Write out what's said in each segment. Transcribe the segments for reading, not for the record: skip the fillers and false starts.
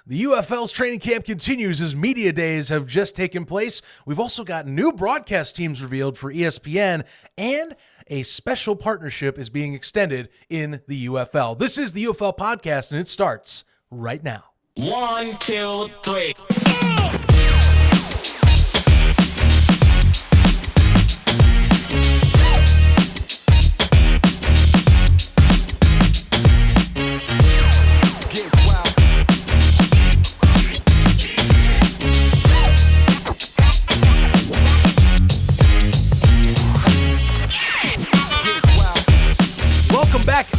The UFL's training camp continues as media days have just taken place. We've also got new broadcast teams revealed for ESPN, and a special partnership is being extended in the UFL. This is the UFL podcast, and it starts right now. 1, 2, 3.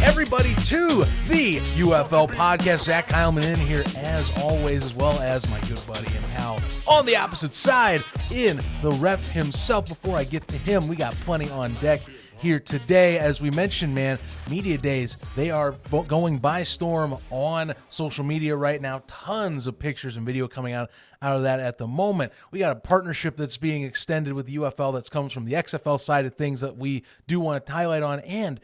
Everybody to the UFL podcast. Zach Heilman in here as always, as well as my good buddy and pal on the opposite side in the ref himself. Before I get to him, we got plenty on deck here today. As we mentioned, man, media days, they are going by storm on social media right now. Tons of pictures and video coming out of that at the moment. We got a partnership that's being extended with the UFL that comes from the XFL side of things that we do want to highlight on, and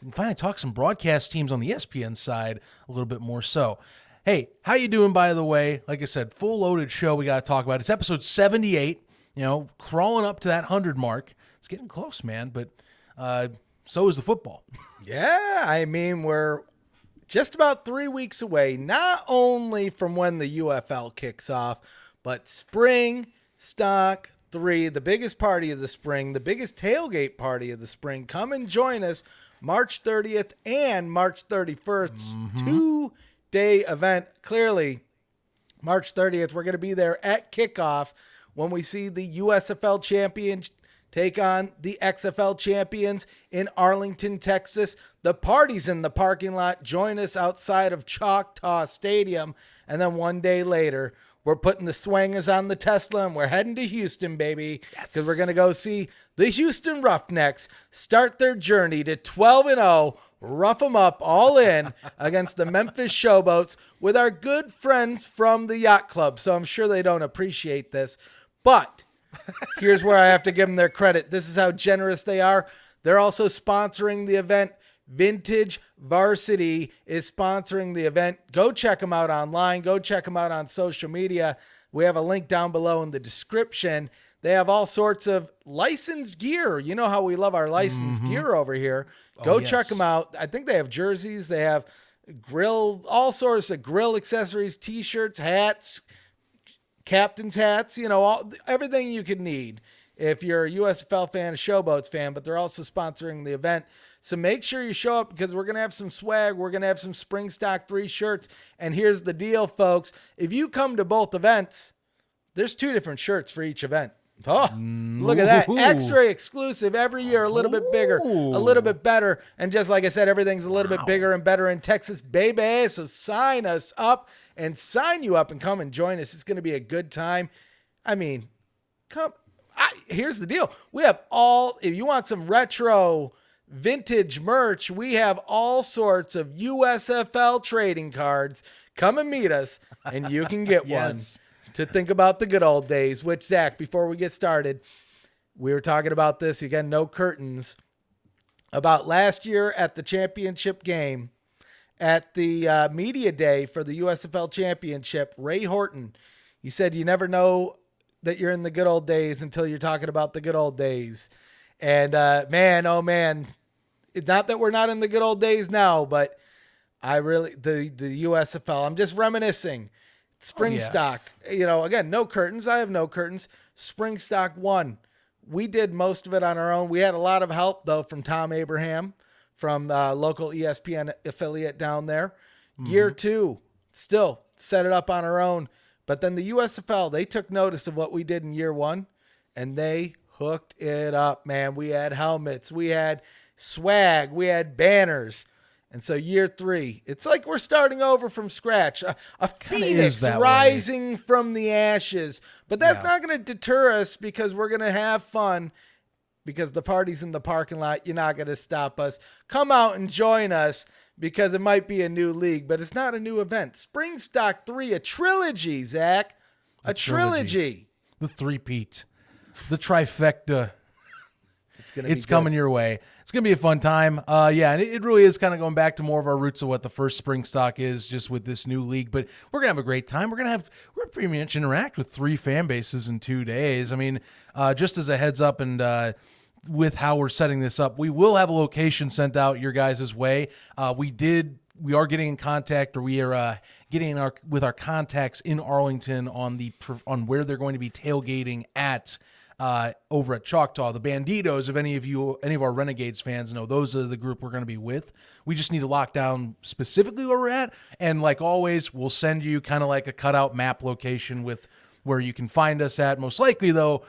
we can finally talk some broadcast teams on the ESPN side a little bit more so. Hey, how you doing, by the way? Like I said, full loaded show we got to talk about. It's episode 78, crawling up to that 100 mark. It's getting close, man, but so is the football. Yeah, I mean, we're just about 3 weeks away, not only from when the UFL kicks off, but Spring Stock 3, the biggest party of the spring, the biggest tailgate party of the spring. Come and join us. March 30th and March 31st, 2-day event. Clearly, March 30th, we're going to be there at kickoff when we see the USFL champions take on the XFL champions in Arlington, Texas. The party's in the parking lot. Join us outside of Choctaw Stadium. And then one day later, we're putting the swangers on the Tesla, and we're heading to Houston, baby, because we're going to go see the Houston Roughnecks start their journey to 12-0, rough them up all in against the Memphis Showboats with our good friends from the Yacht Club. So I'm sure they don't appreciate this, but here's where I have to give them their credit. This is how generous they are. They're also sponsoring the event. Vintage Varsity is sponsoring the event. Go check them out online. Go check them out on social media. We have a link down below in the description. They have all sorts of licensed gear. You know how we love our licensed gear over here. Go check them out. I think they have jerseys. They have all sorts of grill accessories, t-shirts, hats, captain's hats, everything you could need if you're a USFL fan, a Showboats fan, but they're also sponsoring the event. So make sure you show up because we're going to have some swag. We're going to have some Spring Stock 3 shirts. And here's the deal, folks. If you come to both events, there's 2 different shirts for each event. Oh, look at that. Extra exclusive every year, a little bit bigger, a little bit better. And just like I said, everything's a little bit bigger and better in Texas, baby. So sign us up and sign you up and come and join us. It's going to be a good time. I mean, here's the deal. We have if you want some retro vintage merch, we have all sorts of USFL trading cards. Come and meet us and you can get one to think about the good old days, which, Zach, before we get started, we were talking about this again, no curtains, about last year at the championship game at the media day for the USFL championship. Ray Horton, he said, you never know that you're in the good old days until you're talking about the good old days. And man, oh man, it's not that we're not in the good old days now, but the USFL, I'm just reminiscing. Spring Stock, again, no curtains. I have no curtains. Spring Stock 1. We did most of it on our own. We had a lot of help though from Tom Abraham from local ESPN affiliate down there. Year 2, still set it up on our own. But then the USFL, they took notice of what we did in year 1, and they hooked it up, man. We had helmets, we had swag, we had banners. And so year 3, it's like we're starting over from scratch. A phoenix rising from the ashes. But that's not going to deter us because we're going to have fun because the party's in the parking lot. You're not going to stop us. Come out and join us. Because it might be a new league, but it's not a new event. Spring Stock 3, a trilogy, Zach. A trilogy. The three-peat. The trifecta. It's coming your way. It's going to be a fun time. Yeah, and it really is kind of going back to more of our roots of what the first spring stock is, just with this new league. But we're going to have a great time. We're pretty much interact with 3 fan bases in 2 days. I mean, just as a heads up and with how we're setting this up, we will have a location sent out your guys' way. We are getting in contact, or we are getting with our contacts in Arlington on where they're going to be tailgating at over at Choctaw. The Banditos, if any of our Renegades fans know, those are the group we're going to be with. We just need to lock down specifically where we're at, and like always, we'll send you kind of like a cutout map location with where you can find us at. Most likely, though,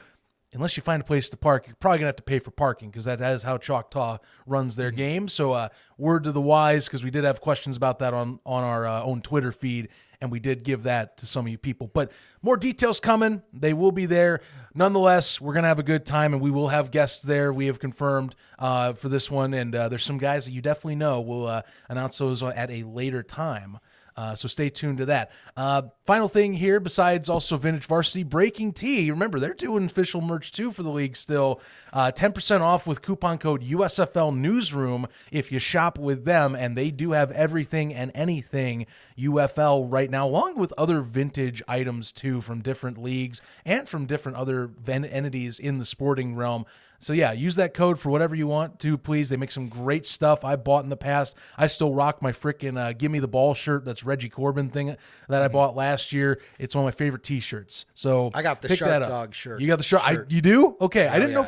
unless you find a place to park, you're probably going to have to pay for parking, because that is how Choctaw runs their game. So word to the wise, because we did have questions about that on our own Twitter feed, and we did give that to some of you people. But more details coming. They will be there. Nonetheless, we're going to have a good time, and we will have guests there. We have confirmed for this one, and there's some guys that you definitely know. We'll announce those at a later time. So stay tuned to that. Final thing here, besides also Vintage Varsity, Breaking Tea. Remember, they're doing official merch too for the league still. 10% off with coupon code USFL Newsroom if you shop with them. And they do have everything and anything UFL right now, along with other vintage items too from different leagues and from different other entities in the sporting realm. So yeah, use that code for whatever you want to, please. They make some great stuff I bought in the past. I still rock my freaking Give Me the Ball shirt. That's Reggie Corbin thing that I bought last year. It's one of my favorite T-shirts. So I got the Shark Dog shirt. You got the shirt. You do? Okay. I didn't know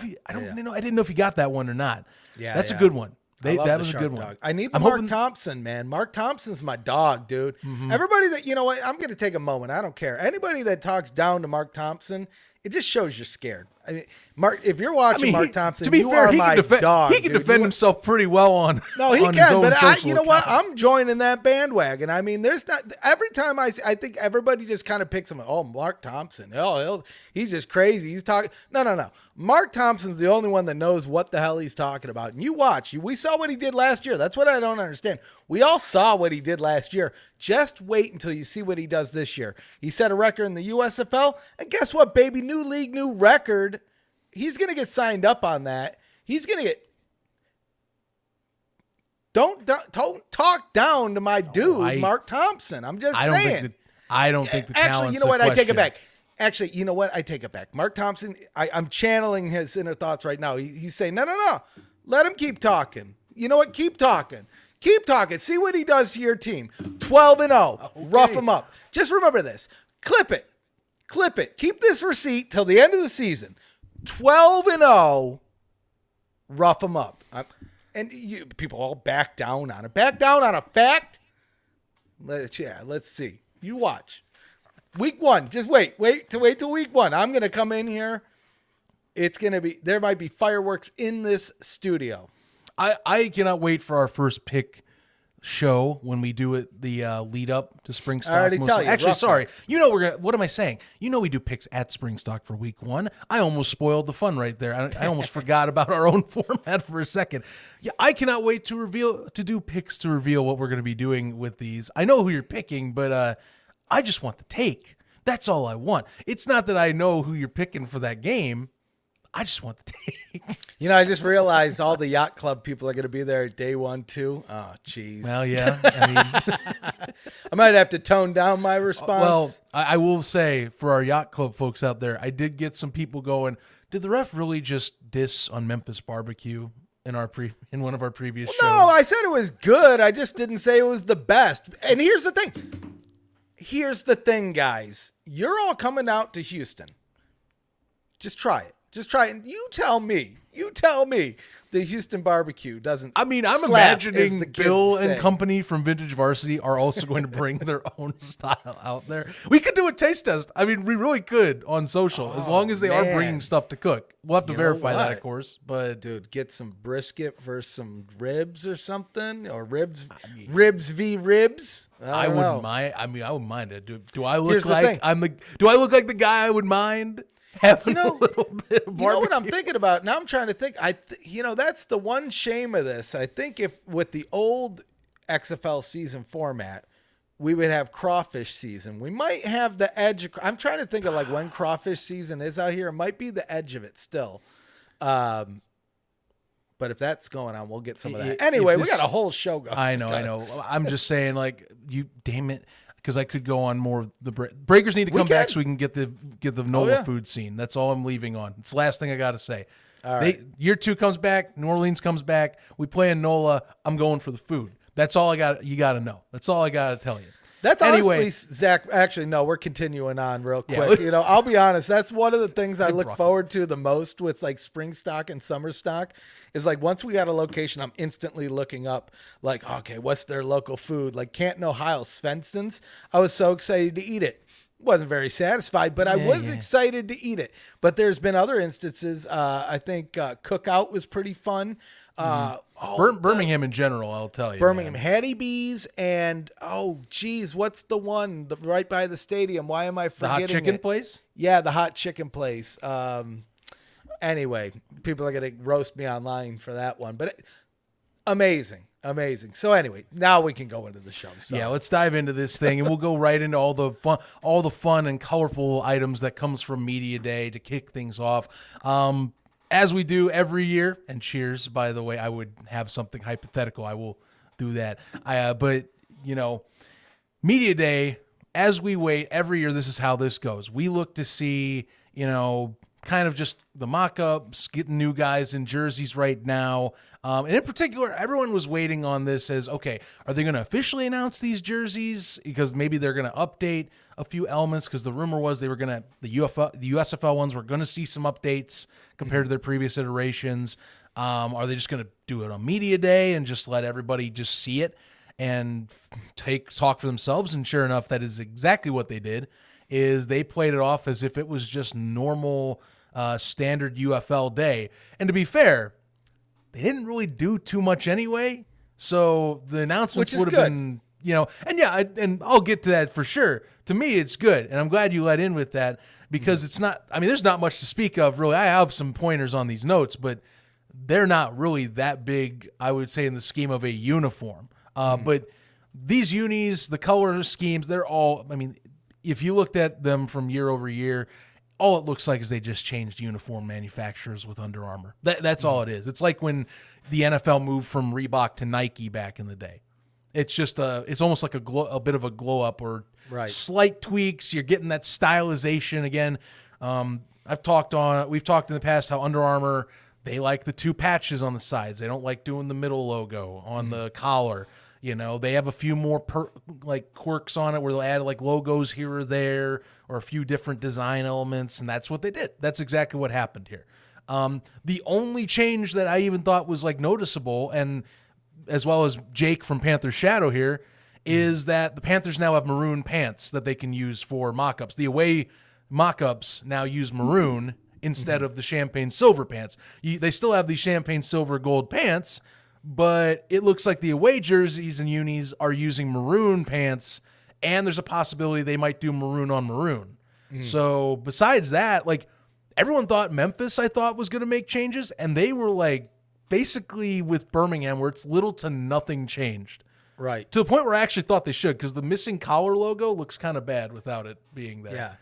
if you got that one or not. Yeah, that's a good one. That was a good dog. one. I need the Mark Thompson, man. Mark Thompson's my dog, dude. Everybody that, you know what, I'm going to take a moment. I don't care. Anybody that talks down to Mark Thompson, it just shows you're scared. I mean, Mark, if you're watching Mark Thompson, to be you fair, are my dog. He can defend himself pretty well on. No, he on can, his own but you know what? accounts. I'm joining that bandwagon. I mean, there's not every time I think everybody just kind of picks him. Oh, Mark Thompson. Oh, he's just crazy. He's talking. No. Mark Thompson's the only one that knows what the hell he's talking about. And you watch. We saw what he did last year. That's what I don't understand. We all saw what he did last year. Just wait until you see what he does this year. He set a record in the USFL, and guess what, baby? New league, new record. He's going to get signed up on that. He's going to get... Don't talk down to my dude, Mark Thompson. I'm just saying. I don't think the Actually, you know what? I take it back. Actually, you know what? I take it back. Mark Thompson, I'm channeling his inner thoughts right now. He's saying, no. Let him keep talking. You know what? Keep talking. Keep talking. See what he does to your team. 12-0. Okay. Rough him up. Just remember this. Clip it. Keep this receipt till the end of the season. 12-0. Rough him up. And people all back down on it. Back down on a fact? Let's see. You watch. Week 1. Just wait till week 1. I'm going to come in here. There might be fireworks in this studio. I cannot wait for our first pick show when we do it, the lead up to spring stock. I already tell you. Actually, sorry. Picks. You know what am I saying? You know we do picks at spring stock for week 1. I almost spoiled the fun right there. I almost forgot about our own format for a second. Yeah, I cannot wait to do picks to reveal what we're going to be doing with these. I know who you're picking, but I just want the take. That's all I want. It's not that I know who you're picking for that game. I just want the take. You know, I just realized all the yacht club people are going to be there day 1 too. Oh, jeez. Well, yeah. I mean, I might have to tone down my response. Well, I will say for our yacht club folks out there, I did get some people going, did the ref really just diss on Memphis barbecue in one of our previous shows? No, I said it was good. I just didn't say it was the best. And here's the thing, guys. You're all coming out to Houston. Just try it. And you tell me the Houston barbecue doesn't. I mean, I'm imagining Bill and company from Vintage Varsity are also going to bring their own style out there. We could do a taste test. I mean, we really could on social, as long as they are bringing stuff to cook. We'll have to verify that, of course. But dude, get some brisket versus some ribs or something, or ribs v ribs. I wouldn't mind. I mean, I wouldn't mind it. Do I look like Do I look like the guy I would mind? Having a little bit of barbecue. You know what I'm thinking about? Now I'm trying to think. That's the one shame of this. I think if with the old XFL season format, we would have crawfish season. We might have the edge. I'm trying to think of like when crawfish season is out here. It might be the edge of it still. But if that's going on, we'll get some of that. If Anyway, we this- got a whole show going. I know. I'm just saying, like, you damn it, because I could go on more of the Breakers need to come back so we can get the NOLA food scene. That's all I'm leaving on. It's the last thing I got to say. All right. Year 2 comes back. New Orleans comes back. We play in NOLA. I'm going for the food. That's all I got. You got to know. That's all I got to tell you. That's Anyway. honestly, Zach. Actually, no, we're continuing on real Yeah. quick. I'll be honest. That's one of the things I look forward to the most with like spring stock and summer stock is like once we got a location, I'm instantly looking up like, okay, what's their local food? Like Canton, Ohio, Svenson's. I was so excited to eat it. Wasn't very satisfied, but I was excited to eat it. But there's been other instances. I think Cookout was pretty fun. Birmingham in general, I'll tell you. Birmingham man. Hattie B's and what's the one right by the stadium? Why am I The forgetting hot chicken it? place? Yeah, the hot chicken place. Anyway, people are gonna roast me online for that one, but amazing. So anyway, now we can go into the show. So. Yeah, let's dive into this thing, and we'll go right into all the fun and colorful items that comes from Media Day to kick things off. As we do every year, and cheers, by the way, I would have something hypothetical. I will do that. But Media Day, as we wait every year, this is how this goes. We look to see, kind of just the mock-ups, getting new guys in jerseys right now. And in particular, everyone was waiting on this as, okay, are they going to officially announce these jerseys? Because maybe they're going to update a few elements, because the rumor was they were going to, the USFL ones were going to see some updates compared to their previous iterations. Are they just going to do it on Media Day and just let everybody just see it and talk for themselves? And sure enough, that is exactly what they did. Is they played it off as if it was just normal standard UFL day. And to be fair, they didn't really do too much anyway. So the announcements would have been, and I'll get to that for sure. To me, it's good. And I'm glad you let in with that, because it's not, there's not much to speak of really. I have some pointers on these notes, but they're not really that big, I would say, in the scheme of a uniform. But these unis, the color schemes, they're all, if you looked at them from year over year, all it looks like is they just changed uniform manufacturers with Under Armour. That's all it is. It's like when the NFL moved from Reebok to Nike back in the day. It's just it's almost like a bit of a glow up or slight tweaks. You're getting that stylization again. We've talked in the past how Under Armour, they like the 2 patches on the sides. They don't like doing the middle logo on the collar. They have a few more quirks on it where they'll add like logos here or there or a few different design elements, and that's what they did. That's exactly what happened here. The only change that I even thought was like noticeable, and as well as Jake from Panther Shadow here, is that the Panthers now have maroon pants that they can use for mock-ups. The away mock-ups now use maroon instead of the champagne silver pants. They still have the champagne silver gold pants, but it looks like the away jerseys and unis are using maroon pants, and there's a possibility they might do maroon on maroon. So besides that, like, everyone thought Memphis, I thought, was going to make changes, and they were like basically with Birmingham where it's little to nothing changed. Right. To the point where I actually thought they should, because the missing collar logo looks kind of bad without it being there. Yeah.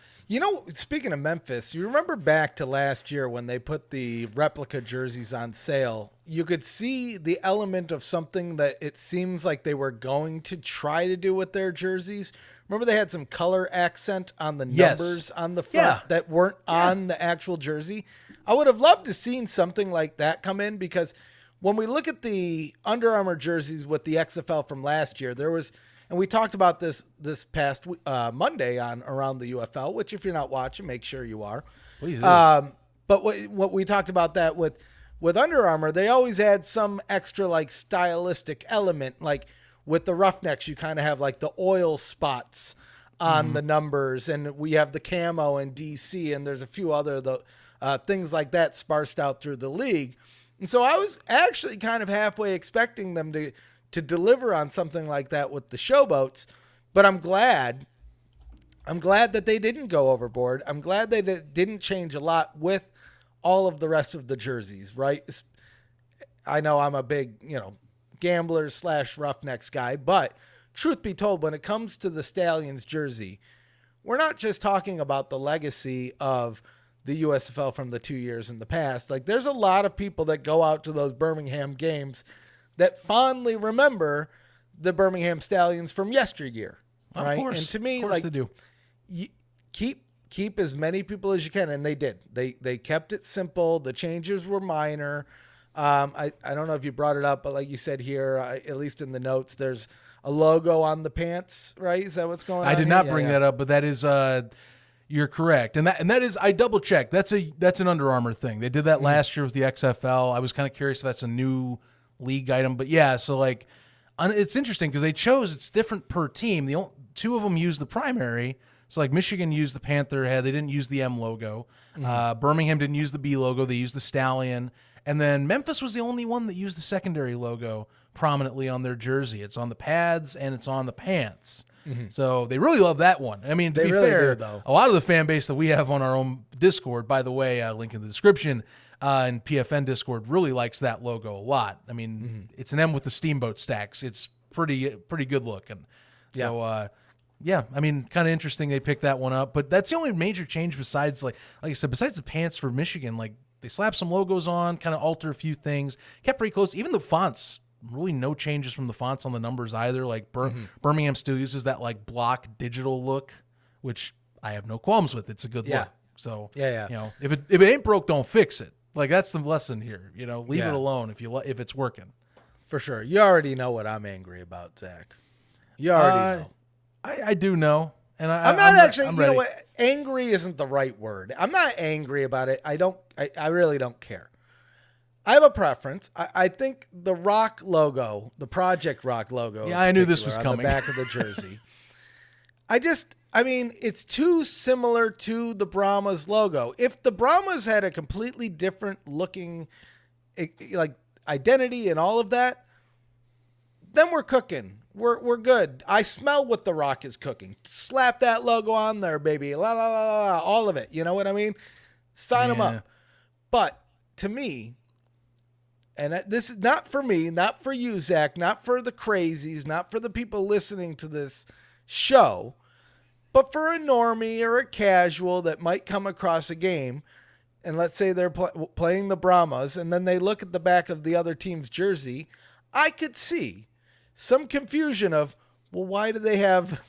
Speaking of Memphis, you remember back to last year when they put the replica jerseys on sale, you could see the element of something that it seems like they were going to try to do with their jerseys. Remember they had some color accent on the numbers on the front that weren't on the actual jersey? I would have loved to seen something like that come in, because when we look at the Under Armour jerseys with the XFL from last year, there was, and we talked about this past Monday on Around the UFL, which if you're not watching, make sure you are. Please do. But what we talked about that with Under Armour, they always add some extra like stylistic element. Like with the Roughnecks, you kind of have like the oil spots on the numbers, and we have the camo in DC, and there's a few other things like that sparsed out through the league. And so I was actually kind of halfway expecting them to deliver on something like that with the Showboats, but I'm glad that they didn't go overboard. I'm glad they didn't change a lot with all of the rest of the jerseys, right? I know I'm a big, gambler / Roughnecks guy, but truth be told, when it comes to the Stallions jersey, we're not just talking about the legacy of the USFL from the 2 years in the past. Like, there's a lot of people that go out to those Birmingham games that fondly remember the Birmingham Stallions from yesteryear. Right. Of course. And to me, of course like, they do. Keep as many people as you can, and they did. They kept it simple. The changes were minor. I don't know if you brought it up, but like you said here, at least in the notes, there's a logo on the pants, right? Is that what's going on? I did not bring that up, but that is you're correct, and that is I double checked. That's an Under Armour thing. They did that last year with the XFL. I was kind of curious if that's a new league item, but yeah. So like, it's interesting because they chose it's different per team. Two of them use the primary. So like Michigan used the Panther head. They didn't use the M logo. Birmingham didn't use the B logo. They used the Stallion. And then Memphis was the only one that used the secondary logo prominently on their jersey. It's on the pads and it's on the pants. So they really love that one. I mean, to be really fair, do, though. a lot of the fan base that we have on our own Discord, by the way, link in the description, and PFN Discord really likes that logo a lot. I mean, it's an M with the steamboat stacks. It's pretty good looking. So, yeah, I mean, kind of interesting they picked that one up. But that's the only major change besides, like I said, besides the pants for Michigan. Like, they slapped some logos on, kind of alter a few things. Kept pretty close. Even the fonts, really no changes from the fonts on the numbers either. Like, Birmingham still uses that, like, block digital look, which I have no qualms with. It's a good look. So, you know, if it ain't broke, don't fix it. Like, that's the lesson here. You know, leave it alone if it's working. For sure. You already know what I'm angry about, Zach. You already know. I do know, and I'm not actually. You know what? Angry isn't the right word. I'm not angry about it. I really don't care. I have a preference. I think the Rock logo, the Project Rock logo. Yeah, I knew this was coming. On the back of the jersey. I mean, it's too similar to the Brahmas logo. If the Brahmas had a completely different looking, like, identity and all of that, then we're cooking. We're good. I smell what the Rock is cooking. Slap that logo on there, baby. La la la la, all of it. You know what I mean? Sign them up. But to me, and this is not for me, not for you, Zach, not for the crazies, not for the people listening to this show, but for a normie or a casual that might come across a game, and let's say they're playing the Brahmas, and then they look at the back of the other team's jersey, I could see some confusion of, well, why do they have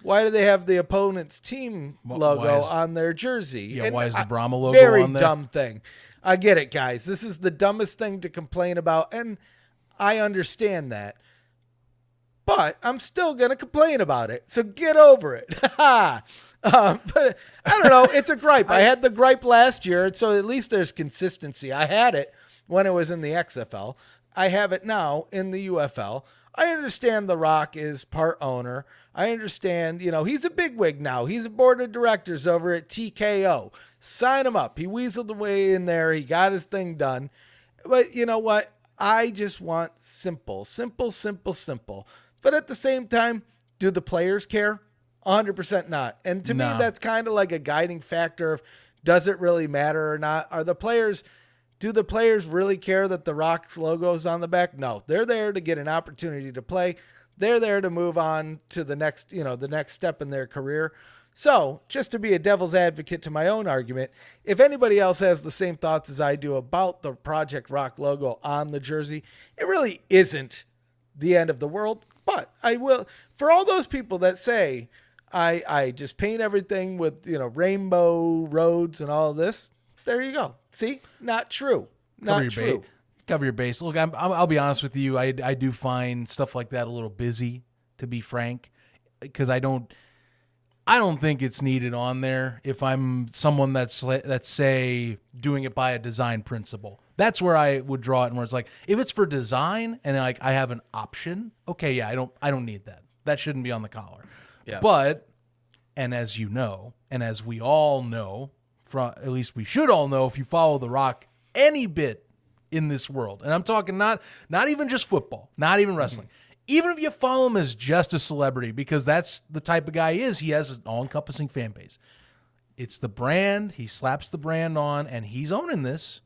the opponent's team logo on their jersey? Yeah, and why is the Brahma logo very on there? Dumb thing. I get it, guys. This is the dumbest thing to complain about, and I understand that. But I'm still going to complain about it, so get over it. But I don't know. It's a gripe. I had the gripe last year, so at least there's consistency. I had it when it was in the XFL. I have it now in the UFL. I understand The Rock is part owner. I understand, you know, he's a bigwig now. He's a board of directors over at TKO. Sign him up. He weaseled away in there. He got his thing done. But you know what? I just want simple. But at the same time, do the players care? 100% not. And to me, that's kind of like a guiding factor of, does it really matter or not? Do the players really care that the Rock's logo is on the back? No, they're there to get an opportunity to play. They're there to move on to the next step in their career. So just to be a devil's advocate to my own argument, if anybody else has the same thoughts as I do about the Project Rock logo on the jersey, it really isn't the end of the world. But I will, for all those people that say I just paint everything with, you know, rainbow roads and all of this, there you go. See, not true. Not true. Cover your base. Look, I'll be honest with you. I do find stuff like that a little busy, to be frank, because I don't think it's needed on there. If I'm someone that's say doing it by a design principle, that's where I would draw it. And where it's like, if it's for design and like I have an option, okay, yeah, I don't need that. That shouldn't be on the collar. Yeah. But, and as you know, and as we all know, at least we should all know, if you follow The Rock any bit in this world, and I'm talking not even just football, not even wrestling, even if you follow him as just a celebrity, because that's the type of guy he is. He has an all-encompassing fan base. It's the brand. He slaps the brand on, and he's owning this.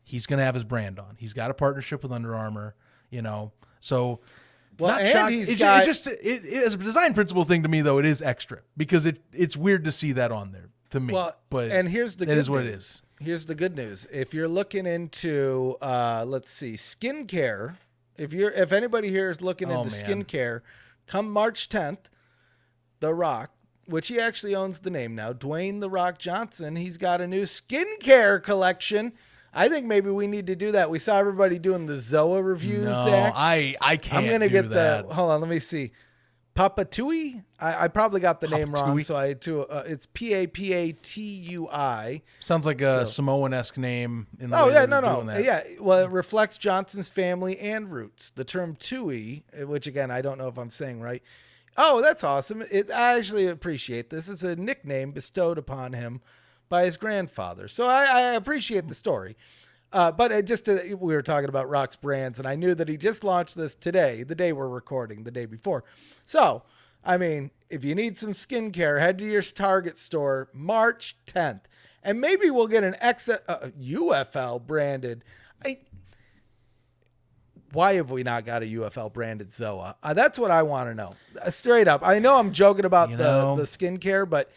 He's going to have his brand on. He's got a partnership with Under Armour, you know. So, well, not and shocked. it's It as a design principle thing to me, though, it is extra because it's weird to see that on there. to me. Well, but and here's the it good is what it news. is. Here's the good news. If you're looking into, let's see, skincare, if anybody here is looking into skincare, come March 10th, The Rock, which he actually owns the name now, Dwayne The Rock Johnson, he's got a new skincare collection. I think maybe we need to do that. We saw everybody doing the Zoa reviews, No, Zach. I can't. I'm gonna get that. hold on, let me see. Papatui? I probably got the name wrong, so it's Papatui. Sounds like a Samoan-esque name. In the Oh, way yeah, they're no. doing that. Yeah, well, it reflects Johnson's family and roots. The term Tui, which again, I don't know if I'm saying right. Oh, that's awesome. I actually appreciate this. It's a nickname bestowed upon him by his grandfather. So I appreciate the story. But we were talking about Rock's brands, and I knew that he just launched this today, the day we're recording, the day before. So, I mean, if you need some skincare, head to your Target store March 10th. And maybe we'll get an UFL branded. Why have we not got a UFL branded Zoa? That's what I want to know. Straight up. I know I'm joking about the skincare, but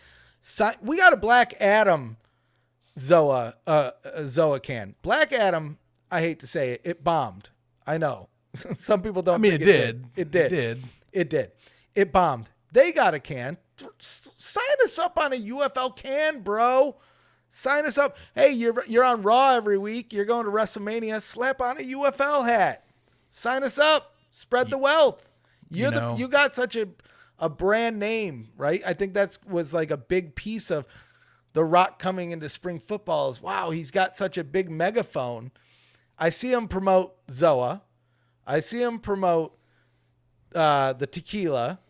we got a Black Adam Zoa can. Black Adam, I hate to say it, it bombed. I know. Some people don't think it did. It did. It bombed. They got a can. Sign us up on a UFL can, bro. Sign us up. Hey, you're on Raw every week. You're going to WrestleMania. Slap on a UFL hat. Sign us up. Spread the wealth. You got such a brand name, right? I think that was like a big piece of The Rock coming into spring football is, wow, he's got such a big megaphone. I see him promote Zoa. I see him promote the tequila.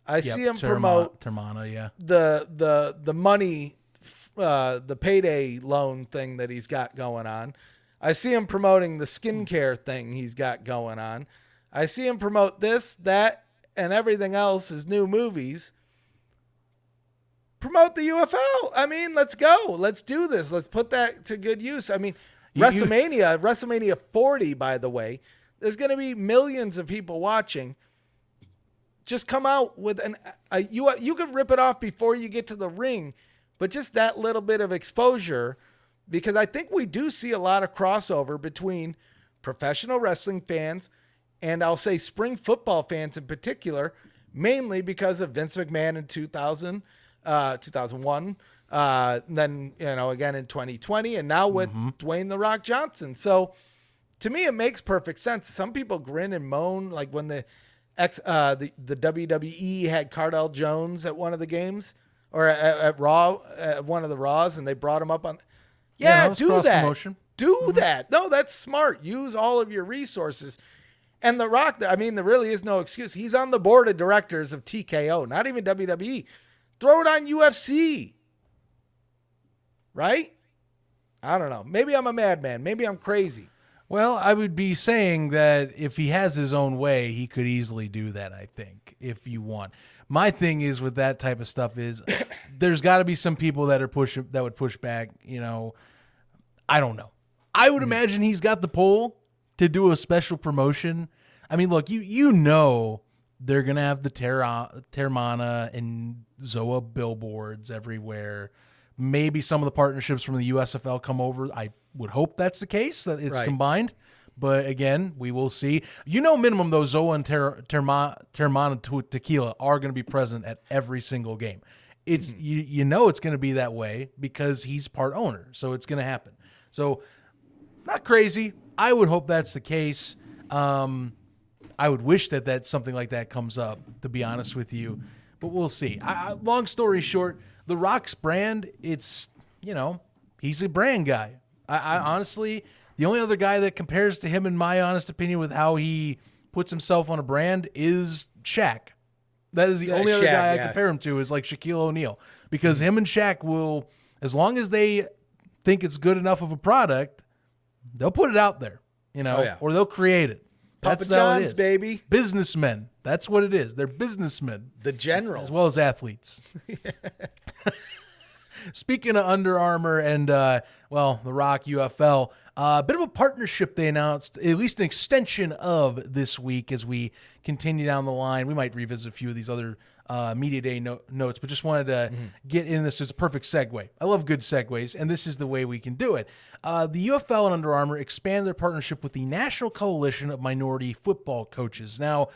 I see him promote Termana, yeah. The money, the payday loan thing that he's got going on. I see him promoting the skincare thing he's got going on. I see him promote this, that, and everything else, his new movies. Promote the UFL. I mean, let's go. Let's do this. Let's put that to good use. I mean, WrestleMania 40, by the way, there's going to be millions of people watching. Just come out with you can rip it off before you get to the ring, but just that little bit of exposure, because I think we do see a lot of crossover between professional wrestling fans and I'll say spring football fans in particular, mainly because of Vince McMahon in 2001, then, again in 2020, and now with Dwayne The Rock Johnson. So to me, it makes perfect sense. Some people grin and moan, like when the WWE had Cardell Jones at one of the games, or at Raw, at one of the Raws, and they brought him up on. Do that. Do that. No, that's smart. Use all of your resources. And The Rock, I mean, there really is no excuse. He's on the board of directors of TKO, not even WWE. Throw it on UFC. Right? I don't know. Maybe I'm a madman. Maybe I'm crazy. Well, I would be saying that if he has his own way, he could easily do that, I think, if you want. My thing is with that type of stuff is there's got to be some people that would push back, I don't know. I would imagine he's got the pull to do a special promotion. I mean, look, you know they're going to have the Termana and Zoa billboards everywhere. Maybe some of the partnerships from the USFL come over. I would hope that's the case, that it's combined. But again, we will see. Minimum, though, Zoa and Termana Tequila are going to be present at every single game. It's it's going to be that way because he's part owner. So it's going to happen. So not crazy. I would hope that's the case. I would wish that something like that comes up, to be honest with you. But we'll see. Long story short, The Rock's brand, it's, he's a brand guy. I honestly, the only other guy that compares to him, in my honest opinion, with how he puts himself on a brand is Shaq. That is the only other guy I compare him to, is like Shaquille O'Neal. Because him and Shaq will, as long as they think it's good enough of a product, they'll put it out there, or they'll create it. Papa John's, baby. Businessmen. That's what it is. They're businessmen. The general. As well as athletes. Speaking of Under Armour and, The Rock UFL, a bit of a partnership they announced, at least an extension of this week as we continue down the line. We might revisit a few of these other media day notes, but just wanted to get in this as a perfect segue. I love good segues, and this is the way we can do it. The UFL and Under Armour expanded their partnership with the National Coalition of Minority Football Coaches. Now,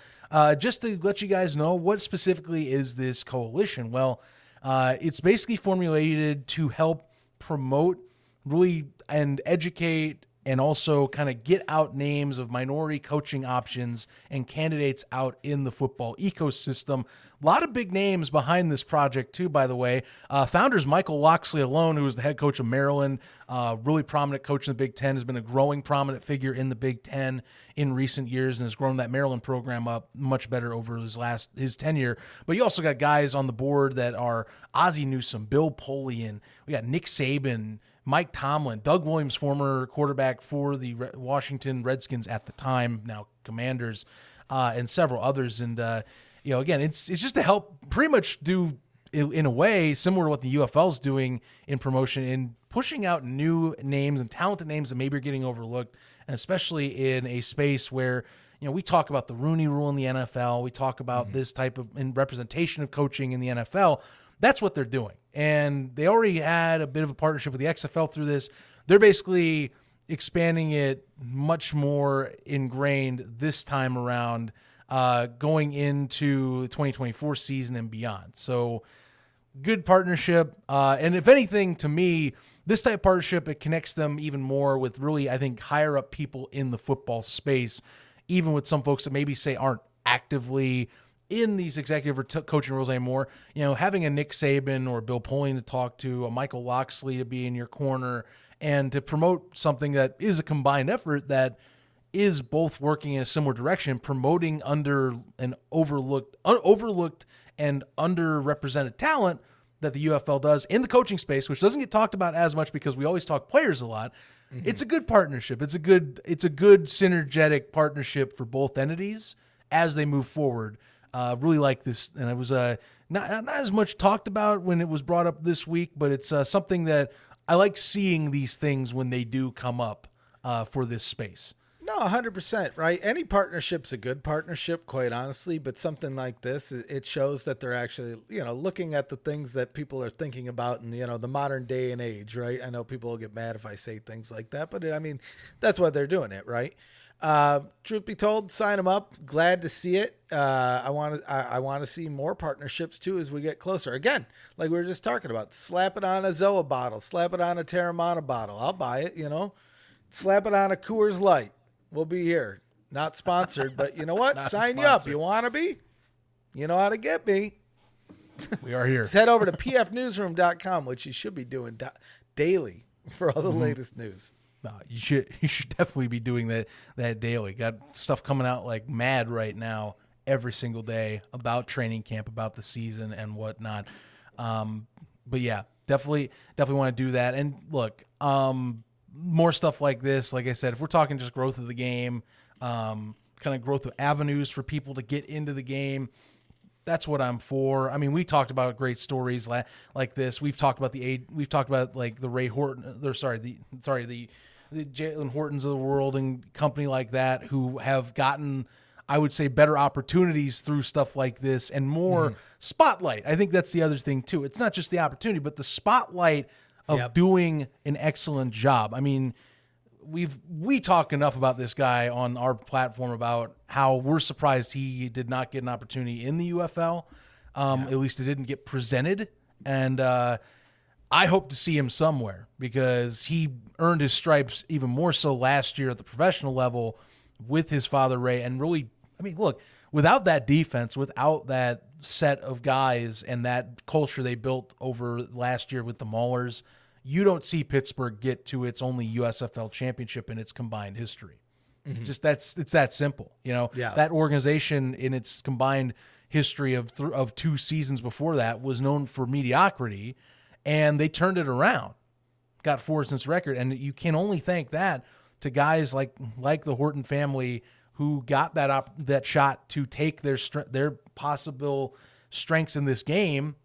just to let you guys know, what specifically is this coalition? Well, it's basically formulated to help promote really and educate and also kind of get out names of minority coaching options and candidates out in the football ecosystem. A lot of big names behind this project too, by the way. Founders Michael Locksley alone, who is the head coach of Maryland, really prominent coach in the Big Ten, has been a growing prominent figure in the Big Ten in recent years and has grown that Maryland program up much better over his tenure. But you also got guys on the board that are Ozzie Newsome, Bill Polian, we got Nick Saban, Mike Tomlin, Doug Williams, former quarterback for the Washington Redskins at the time, now Commanders, and several others. And, again, it's just to help pretty much do, in a way, similar to what the UFL is doing in promotion, in pushing out new names and talented names that maybe are getting overlooked, and especially in a space where, we talk about the Rooney Rule in the NFL. We talk about this type of representation of coaching in the NFL. That's what they're doing. And they already had a bit of a partnership with the XFL through this. They're basically expanding it much more ingrained this time around, going into the 2024 season and beyond. So good partnership. And if anything, to me, this type of partnership, it connects them even more with really, I think, higher up people in the football space, even with some folks that maybe say aren't actively in these executive or coaching roles anymore. Having a Nick Saban or Bill Polian to talk to, a Michael Locksley to be in your corner, and to promote something that is a combined effort that is both working in a similar direction, promoting under an overlooked and underrepresented talent that the UFL does in the coaching space, which doesn't get talked about as much because we always talk players a lot. It's a good partnership. It's a good synergetic partnership for both entities as they move forward. Really like this, and it was not as much talked about when it was brought up this week, but it's something that I like seeing these things when they do come up for this space. No, 100%, right? Any partnership's a good partnership, quite honestly, but something like this, it shows that they're actually, looking at the things that people are thinking about in, the modern day and age, right? I know people will get mad if I say things like that, but that's why they're doing it, right? Truth be told, sign them up. Glad to see it. I want to see more partnerships too as we get closer. Again, like we were just talking about, slap it on a Zoa bottle, slap it on a Terramana bottle. I'll buy it. Slap it on a Coors Light. We'll be here. Not sponsored, but you know what? Sign you up. You want to be? You know how to get me. We are here. Just head over to pfnewsroom.com, which you should be doing daily for all the latest news. No, you should definitely be doing that daily. Got stuff coming out like mad right now every single day about training camp, about the season and whatnot. But yeah, definitely want to do that. And look, more stuff like this. Like I said, if we're talking just growth of the game, kind of growth of avenues for people to get into the game, that's what I'm for. We talked about great stories like this. We've talked about like the Ray Horton, the Jalen Hortons of the world and company like that who have gotten, I would say, better opportunities through stuff like this and more spotlight. I think that's the other thing too. It's not just the opportunity, but the spotlight of doing an excellent job. We talk enough about this guy on our platform about how we're surprised he did not get an opportunity in the UFL. At least it didn't get presented. And I hope to see him somewhere because he earned his stripes even more so last year at the professional level with his father, Ray. And really, look, without that defense, without that set of guys and that culture they built over last year with the Maulers, you don't see Pittsburgh get to its only USFL championship in its combined history. Just it's that simple. That organization in its combined history of 2 seasons before that was known for mediocrity, and they turned it around, got Forreston's record, and you can only thank that to guys like the Horton family who got that shot to take their possible strengths in this game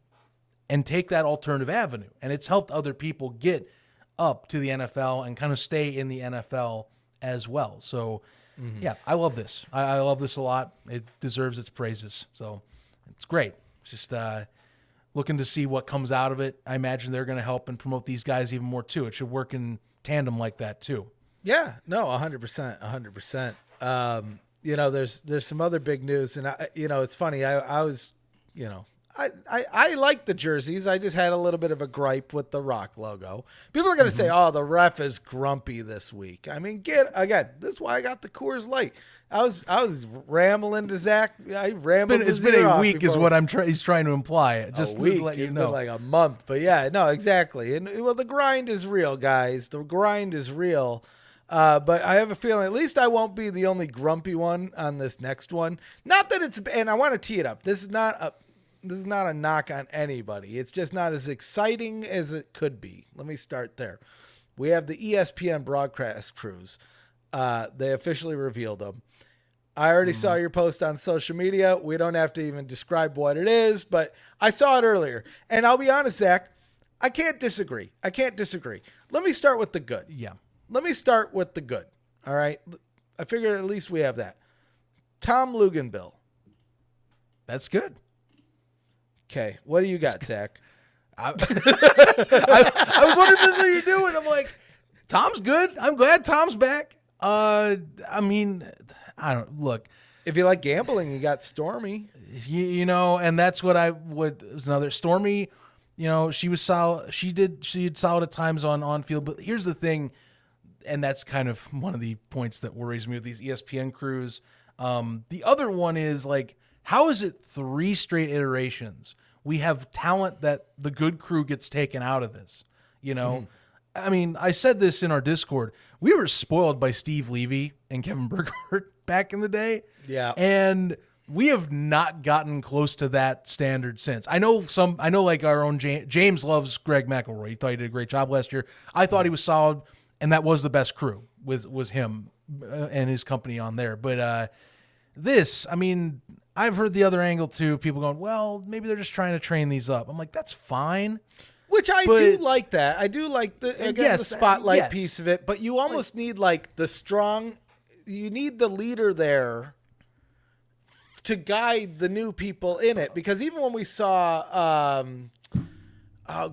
and take that alternative avenue. And it's helped other people get up to the NFL and kind of stay in the NFL as well. So, yeah, I love this. I love this a lot. It deserves its praises. So it's great. Just looking to see what comes out of it. I imagine they're going to help and promote these guys even more too. It should work in tandem like that too. Yeah, no, 100%, 100%. There's some other big news, and it's funny. I was, I like the jerseys. I just had a little bit of a gripe with the Rock logo. People are going to say, "Oh, the ref is grumpy this week." I mean, this is why I got the Coors Light. I was rambling to Zach. It's been a week, is what he's trying to imply. Just a week. To let you It's know, been like a month, but yeah, no, exactly. And well, the grind is real, guys. The grind is real. But I have a feeling at least I won't be the only grumpy one on this next one. Not that it's, and I want to tee it up. This is not a knock on anybody. It's just not as exciting as it could be. Let me start there. We have the ESPN broadcast crews. They officially revealed them. I already saw your post on social media. We don't have to even describe what it is, but I saw it earlier. And I'll be honest, Zach, I can't disagree. Let me start with the good. Yeah. Let me start with the good. All right. I figure at least we have that. Tom Luganbill. That's good. Okay. What do you got, Zach? I was wondering if this is what you're doing. I'm like, Tom's good. I'm glad Tom's back. I mean, I don't look. If you like gambling, you got Stormy. And that's what was another Stormy. She was solid. She did solid at times on field. But here's the thing. And that's kind of one of the points that worries me with these ESPN crews. The other one is like, how is it 3 straight iterations? We have talent that the good crew gets taken out of this. I mean, I said this in our Discord. We were spoiled by Steve Levy and Kevin Burkhardt back in the day. Yeah. And we have not gotten close to that standard since. I know like our own James loves Greg McElroy. He thought he did a great job last year. I thought he was solid. And that was the best crew, was him and his company on there. But this, I mean, I've heard the other angle too. People going, well, maybe they're just trying to train these up. I'm like, that's fine. Which I do like that. I do like the spotlight piece of it. But you almost need like the strong. You need the leader there to guide the new people in it. Because even when we saw.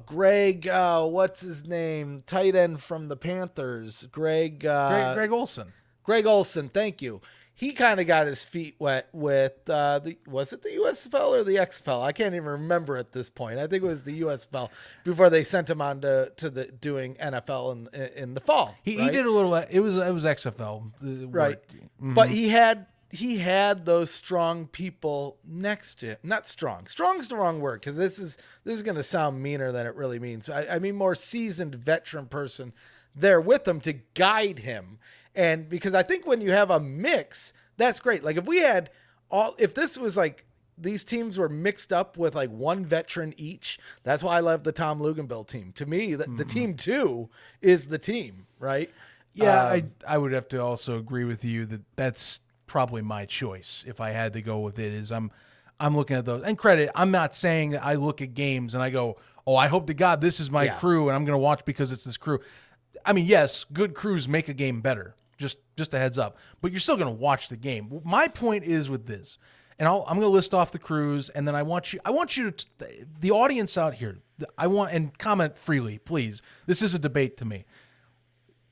Greg, what's his name? Tight end from the Panthers. Greg Olson. Greg Olson, thank you. He kind of got his feet wet with was it the USFL or the XFL? I can't even remember at this point. I think it was the USFL before they sent him on to the doing NFL in the fall. He did a little. It was XFL, right? Mm-hmm. But he had those strong people next to him. Not strong. Strong's the wrong word because this is going to sound meaner than it really means. I mean more seasoned veteran person there with him to guide him. And because I think when you have a mix, that's great. Like if this was like these teams were mixed up with like one veteran each, that's why I love the Tom Luganbill team. To me, the team 2 is the team, right? Yeah, I would have to also agree with you that's probably my choice if I had to go with it. Is I'm looking at those and credit. I'm not saying that I look at games and I go, oh, I hope to God this is my crew and I'm going to watch because it's this crew. I mean, yes, good crews make a game better. Just a heads up, but you're still going to watch the game. My point is with this, and I'm going to list off the crews, and then I want you to the audience out here. And comment freely, please. This is a debate to me.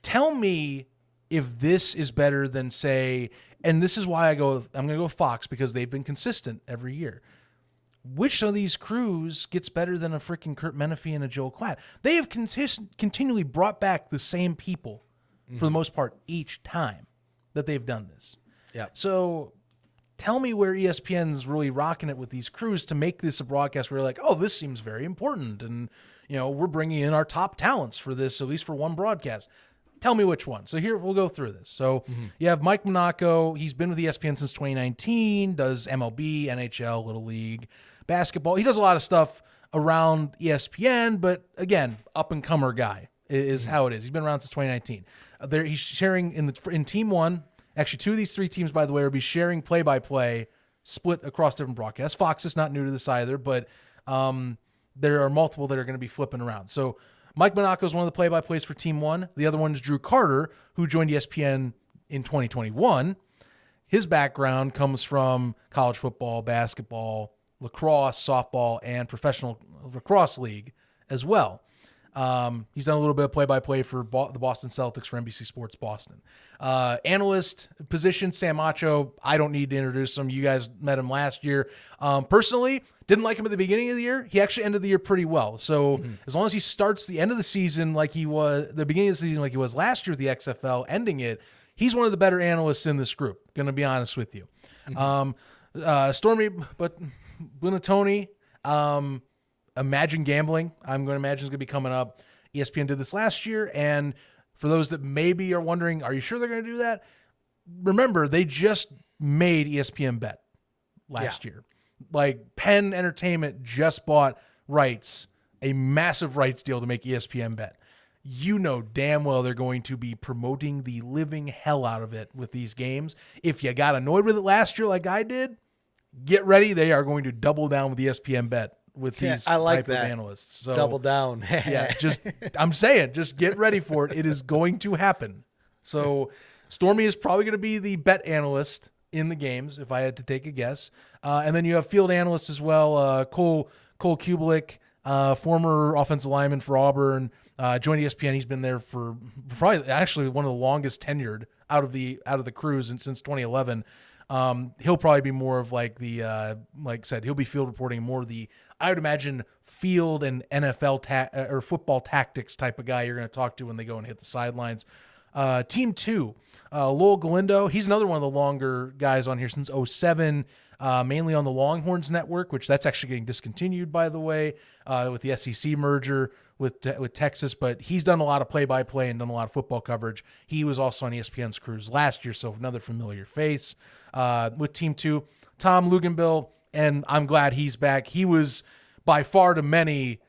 Tell me if this is better than say. And this is why I'm going to go Fox because they've been consistent every year. Which of these crews gets better than a freaking Kurt Menefee and a Joel Klatt? They have continually brought back the same people for the most part each time that they've done this. Yeah. So tell me where ESPN's really rocking it with these crews to make this a broadcast where you're like, oh, this seems very important. And, we're bringing in our top talents for this, at least for one broadcast. Tell me which one. So here, we'll go through this. So you have Mike Monaco. He's been with ESPN since 2019, does MLB, NHL, Little League, basketball. He does a lot of stuff around ESPN, but again, up-and-comer guy is how it is. He's been around since 2019. He's sharing in Team 1. Actually, 2 of these 3 teams, by the way, will be sharing play-by-play split across different broadcasts. Fox is not new to this either, but there are multiple that are going to be flipping around. So Mike Monaco is one of the play-by-plays for Team 1. The other one is Drew Carter, who joined ESPN in 2021. His background comes from college football, basketball, lacrosse, softball, and professional lacrosse league as well. He's done a little bit of play-by-play for the Boston Celtics for NBC Sports Boston. Analyst position, Sam Macho. I don't need to introduce him. You guys met him last year. Personally, didn't like him at the beginning of the year. He actually ended the year pretty well. So as long as he starts the end of the season like he was, the beginning of the season like he was last year with the XFL, ending it, he's one of the better analysts in this group. Going to be honest with you. Stormy Buonantony, Imagine Gambling, I'm going to imagine is going to be coming up. ESPN did this last year, and for those that maybe are wondering, are you sure they're going to do that? Remember, they just made ESPN Bet last year. Like, Penn Entertainment just bought rights, a massive rights deal to make ESPN Bet. You know damn well they're going to be promoting the living hell out of it with these games. If you got annoyed with it last year like I did, get ready. They are going to double down with ESPN Bet with these type of analysts. So, double down. I'm saying, just get ready for it. It is going to happen. So Stormy is probably going to be the bet analyst in the games, if I had to take a guess. And then you have field analysts as well. Cole Kubelik, former offensive lineman for Auburn, joined ESPN. He's been there for probably actually one of the longest tenured out of the crews since 2011. He'll probably be more of like the, like I said, he'll be field reporting more the, I would imagine, field and NFL or football tactics type of guy you're going to talk to when they go and hit the sidelines. Team 2, Lowell Galindo. He's another one of the longer guys on here since 2007, mainly on the Longhorns Network, which that's actually getting discontinued, by the way, with the SEC merger with Texas. But he's done a lot of play-by-play and done a lot of football coverage. He was also on ESPN's crews last year, so another familiar face. With Team 2, Tom Luganbill, and I'm glad he's back. He was by far to many,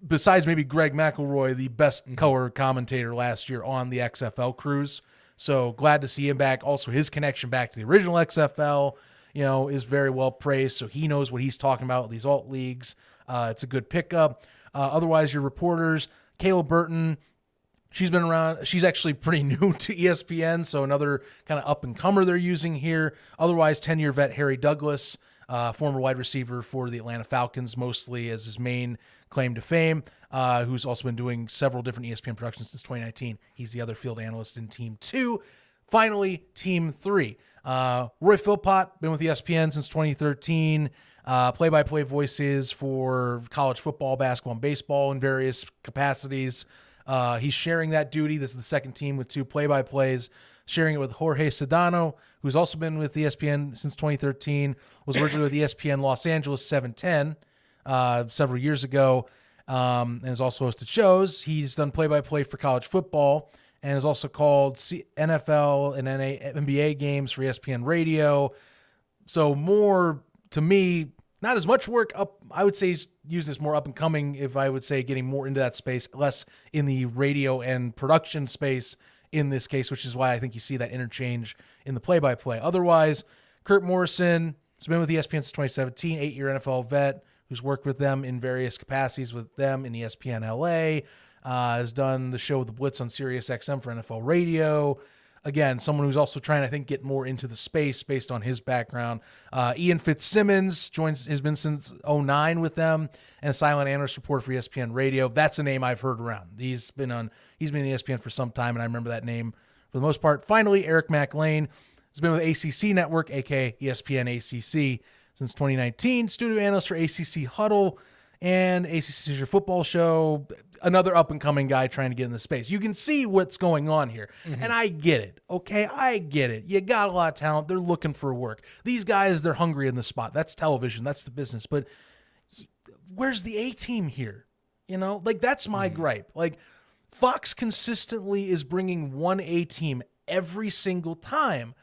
besides maybe Greg McElroy, the best color commentator last year on the XFL crews. So glad to see him back. Also, his connection back to the original XFL, is very well praised. So he knows what he's talking about with these alt leagues. It's a good pickup. Otherwise, your reporters, Kayla Burton, she's been around. She's actually pretty new to ESPN, so another kind of up-and-comer they're using here. Otherwise, 10-year vet Harry Douglas, former wide receiver for the Atlanta Falcons, mostly as his main claim to fame, who's also been doing several different ESPN productions since 2019. He's the other field analyst in Team 2. Finally, Team 3. Roy Philpott, been with ESPN since 2013. Play-by-play voices for college football, basketball, and baseball in various capacities. He's sharing that duty. This is the second team with 2 play-by-plays, sharing it with Jorge Sedano, who's also been with ESPN since 2013, was originally with ESPN Los Angeles 710 several years ago, and has also hosted shows. He's done play-by-play for college football and has also called NFL and NBA games for ESPN Radio. So more, to me, not as much work up. I would say he's used as more up and coming, if I would say getting more into that space, less in the radio and production space in this case, which is why I think you see that interchange in the play-by-play. Otherwise, Kurt Morrison has been with ESPN since 2017, 8-year NFL vet who's worked with them in various capacities with them in ESPN LA, has done the show with the Blitz on Sirius XM for NFL radio. Again, someone who's also trying, I think, get more into the space based on his background. Ian Fitzsimmons has been since 2009 with them, and a silent analyst reporter for ESPN Radio. That's a name I've heard around. He's been in ESPN for some time, and I remember that name for the most part. Finally, Eric McLean has been with ACC Network, aka ESPN ACC, since 2019. Studio analyst for ACC Huddle and ACC's Your Football Show. Another up-and-coming guy trying to get in the space. You can see what's going on here. And I get it, okay? I get it. You got a lot of talent. They're looking for work. These guys, they're hungry in the spot. That's television. That's the business. But where's the A-team here? That's my gripe. Fox consistently is bringing one A-team every single time.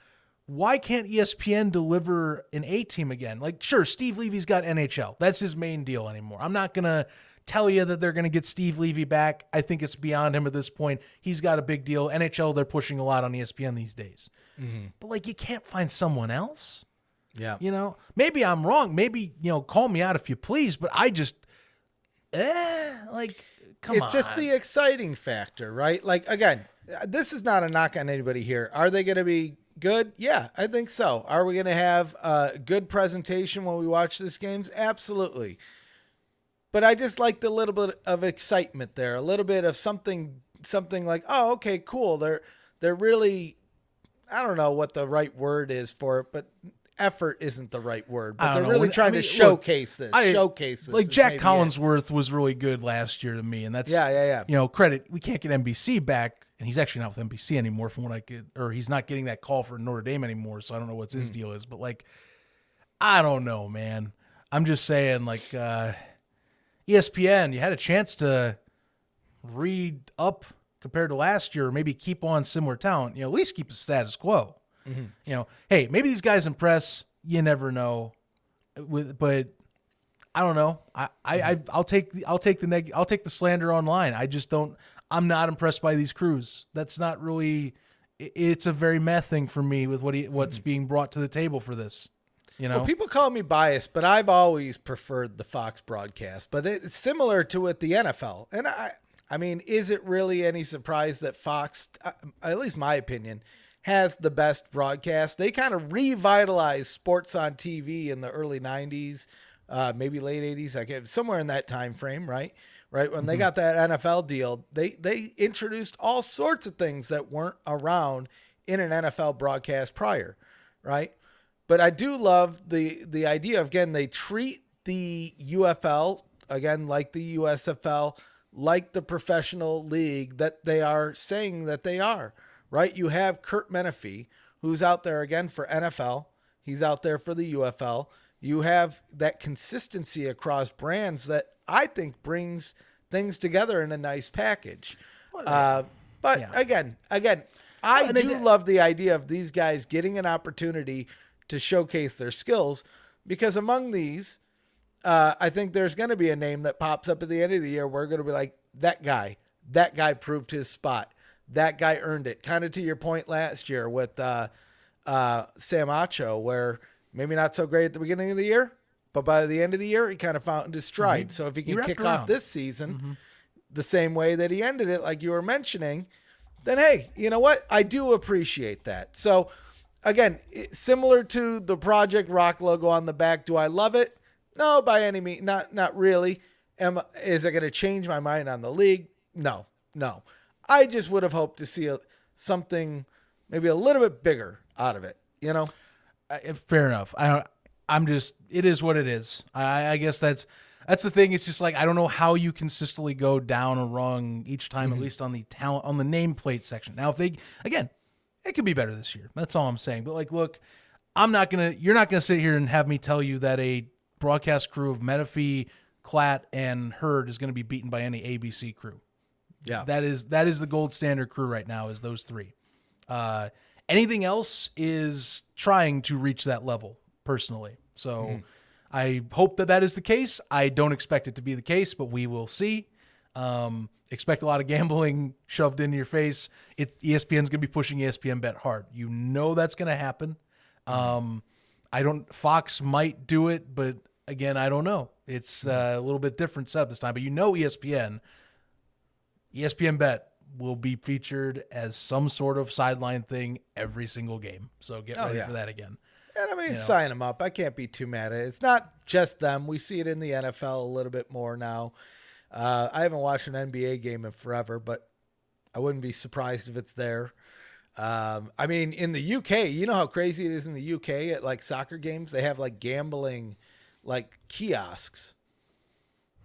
Why can't ESPN deliver an A-team again? Sure, Steve Levy's got NHL. That's his main deal anymore. I'm not going to tell you that they're going to get Steve Levy back. I think it's beyond him at this point. He's got a big deal. NHL, they're pushing a lot on ESPN these days. But, you can't find someone else? Yeah. Maybe I'm wrong. Maybe, call me out if you please, but I just, come on. It's just the exciting factor, right? Again, this is not a knock on anybody here. Are they going to be good? Yeah, I think so. Are we going to have a good presentation when we watch these games? Absolutely. But I just like the little bit of excitement there, a little bit of something like, oh, okay, cool. They're really, I don't know what the right word is for it, but effort isn't the right word. But they're really trying to showcase this. Like Jack Collinsworth was really good last year to me, and that's credit. We can't get NBC back, and he's actually not with NBC anymore, from what I could, or he's not getting that call for Notre Dame anymore. So I don't know what his deal is, but like, I don't know, man. I'm just saying, like, ESPN, you had a chance to read up compared to last year, or maybe keep on similar talent. At least keep the status quo. Hey, maybe these guys impress. You never know. But I don't know. I'll take the slander online. I just don't. I'm not impressed by these crews. That's not really. It's a very meh thing for me with what's being brought to the table for this. Well, people call me biased, but I've always preferred the Fox broadcast. But it's similar to with the NFL. And I mean, is it really any surprise that Fox, at least my opinion, has the best broadcast? They kind of revitalized sports on TV in the early 90s, maybe late 80s, somewhere in that time frame, right? Right when they got that NFL deal, they introduced all sorts of things that weren't around in an NFL broadcast prior, right? But I do love the idea of, again, they treat the UFL, again, like the USFL, like the professional league that they are saying that they are, right? You have Kurt Menefee, who's out there, again, for NFL. He's out there for the UFL. You have that consistency across brands that I think brings things together in a nice package. Again, I do love the idea of these guys getting an opportunity to showcase their skills, because among these, I think there's going to be a name that pops up at the end of the year. We're going to be like, that guy proved his spot. That guy earned it. Kind of to your point last year with Sam Acho, where maybe not so great at the beginning of the year, but by the end of the year, he kind of found his stride. So if he can kick off this season the same way that he ended it, like you were mentioning, then hey, you know what? I do appreciate that. So again, similar to the Project Rock logo on the back, do I love it? No, by any means, not really. Is it going to change my mind on the league? No. I just would have hoped to see something maybe a little bit bigger out of it, Fair enough. It is what it is. I guess that's the thing. It's just like, I don't know how you consistently go down a rung each time, at least on the talent, on the nameplate section. Now, it could be better this year. That's all I'm saying. But like, look, you're not going to sit here and have me tell you that a broadcast crew of Menefee, Klatt, and Hurd is going to be beaten by any ABC crew. Yeah. That is the gold standard crew right now, is those three. Anything else is trying to reach that level, personally. So I hope that is the case. I don't expect it to be the case, but we will see. Expect a lot of gambling shoved into your face. ESPN's going to be pushing ESPN Bet hard. That's going to happen. Fox might do it, but again, I don't know. It's a little bit different setup this time, but ESPN Bet will be featured as some sort of sideline thing every single game. So get ready for that again. And I mean, sign them up. I can't be too mad at it. It's not just them. We see it in the NFL a little bit more now. I haven't watched an NBA game in forever, but I wouldn't be surprised if it's there. I mean, in the UK, you know how crazy it is in the UK at like soccer games? They have like gambling, like kiosks.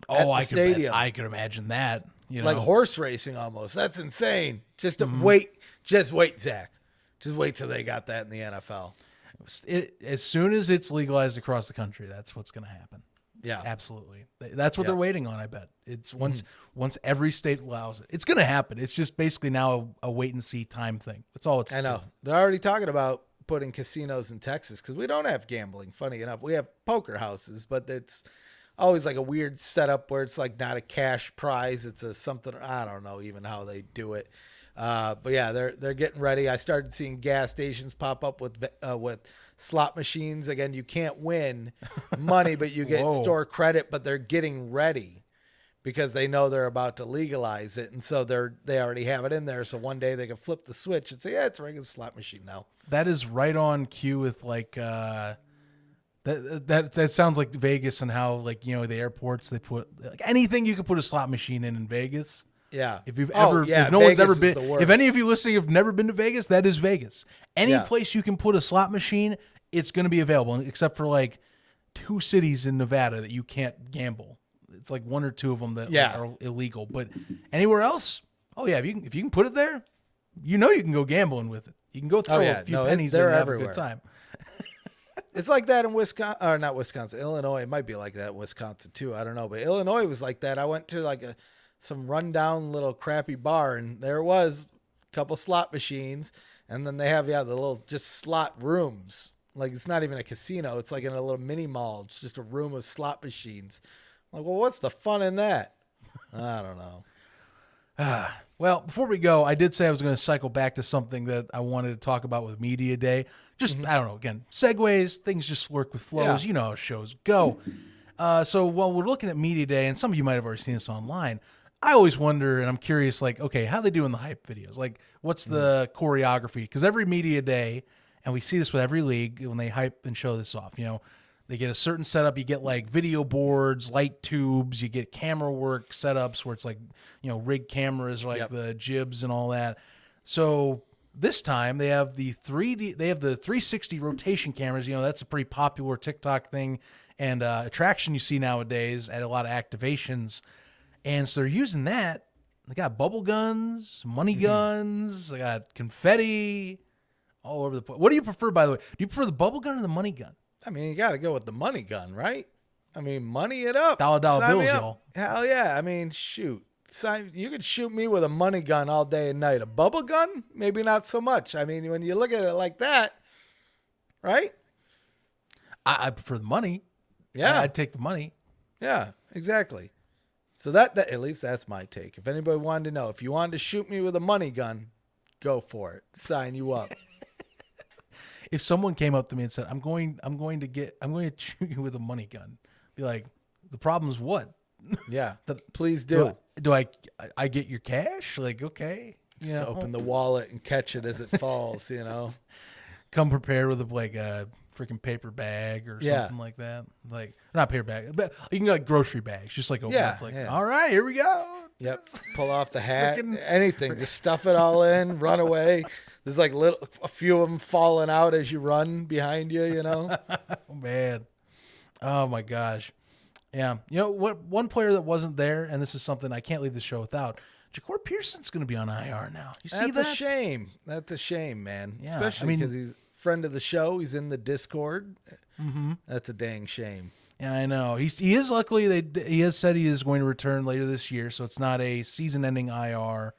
Oh, I could imagine that. Like horse racing almost. That's insane. Just wait, Zach. Just wait till they got that in the NFL. As soon as it's legalized across the country, that's what's going to happen. Yeah, absolutely. That's what they're waiting on. I bet it's once every state allows it, it's going to happen. It's just basically now a wait and see time thing. That's all it's. I know they're already talking about putting casinos in Texas because we don't have gambling. Funny enough, we have poker houses, but it's always like a weird setup where it's like not a cash prize. It's a something. I don't know even how they do it. But yeah, they're getting ready. I started seeing gas stations pop up with slot machines. Again, you can't win money, but you get store credit, but they're getting ready because they know they're about to legalize it, and so they already have it in there. So one day they can flip the switch and say, yeah, it's a regular slot machine now. That is right on cue with like that sounds like Vegas and how like the airports they put like anything you could put a slot machine in Vegas. Yeah. If you've ever, if no Vegas one's ever been, if any of you listening have never been to Vegas, that is Vegas. Any place you can put a slot machine, it's going to be available, except for like 2 cities in Nevada that you can't gamble. It's like 1 or 2 of them that are illegal. But anywhere else, if you can put it there, you can go gambling with it. You can go throw a few pennies and have a good time. It's like that in Wisconsin, or not Wisconsin, Illinois. It might be like that in Wisconsin too. I don't know, but Illinois was like that. I went to like some rundown little crappy bar, and there was a couple slot machines, and then they have the little just slot rooms. Like it's not even a casino; it's like in a little mini mall. It's just a room of slot machines. I'm like, well, what's the fun in that? I don't know. Well, before we go, I did say I was going to cycle back to something that I wanted to talk about with Media Day. Just, I don't know, again, segues, things just work with flows. Yeah. You know how shows go. So while we're looking at Media Day, and some of you might have already seen this online, I always wonder, and I'm curious, like, okay, how they do in the hype videos? Like, what's the choreography? Because every Media Day, and we see this with every league when they hype and show this off, they get a certain setup. You get like video boards, light tubes. You get camera work setups where it's like, rig cameras, like the jibs and all that. So this time they have the 360 rotation cameras. That's a pretty popular TikTok thing and attraction you see nowadays at a lot of activations. And so they're using that. They got bubble guns, money guns. They got confetti all over the place. What do you prefer, by the way? Do you prefer the bubble gun or the money gun? I mean, you got to go with the money gun, right? I mean, money it up. Dollar bills, y'all. Hell yeah. I mean, shoot. You could shoot me with a money gun all day and night. A bubble gun? Maybe not so much. I mean, when you look at it like that, right? I prefer the money. Yeah. I'd take the money. Yeah, exactly. So that at least that's my take. If anybody wanted to know, if you wanted to shoot me with a money gun, go for it. Sign you up. If someone came up to me and said, I'm going to shoot you with a money gun, be like, the problem is what? Yeah. Please do. Do I get your cash? Like, okay. Just open the wallet and catch it as it falls, Come prepared with a freaking paper bag or something like that. Like, not paper bag, but you can get like grocery bags. Just like open up, like, all right, here we go. Yep. Pull off the hat, anything. Just stuff it all in, run away. There's like a few of them falling out as you run behind you, Oh, man. Oh, my gosh. Yeah. What? One player that wasn't there, and this is something I can't leave the show without, Ja'Cory Pearson's going to be on IR now. You see that? That's a shame. That's a shame, man. Yeah, especially because he's a friend of the show. He's in the Discord. Mm-hmm. That's a dang shame. Yeah, I know. He is luckily he has said he is going to return later this year, so it's not a season-ending IR.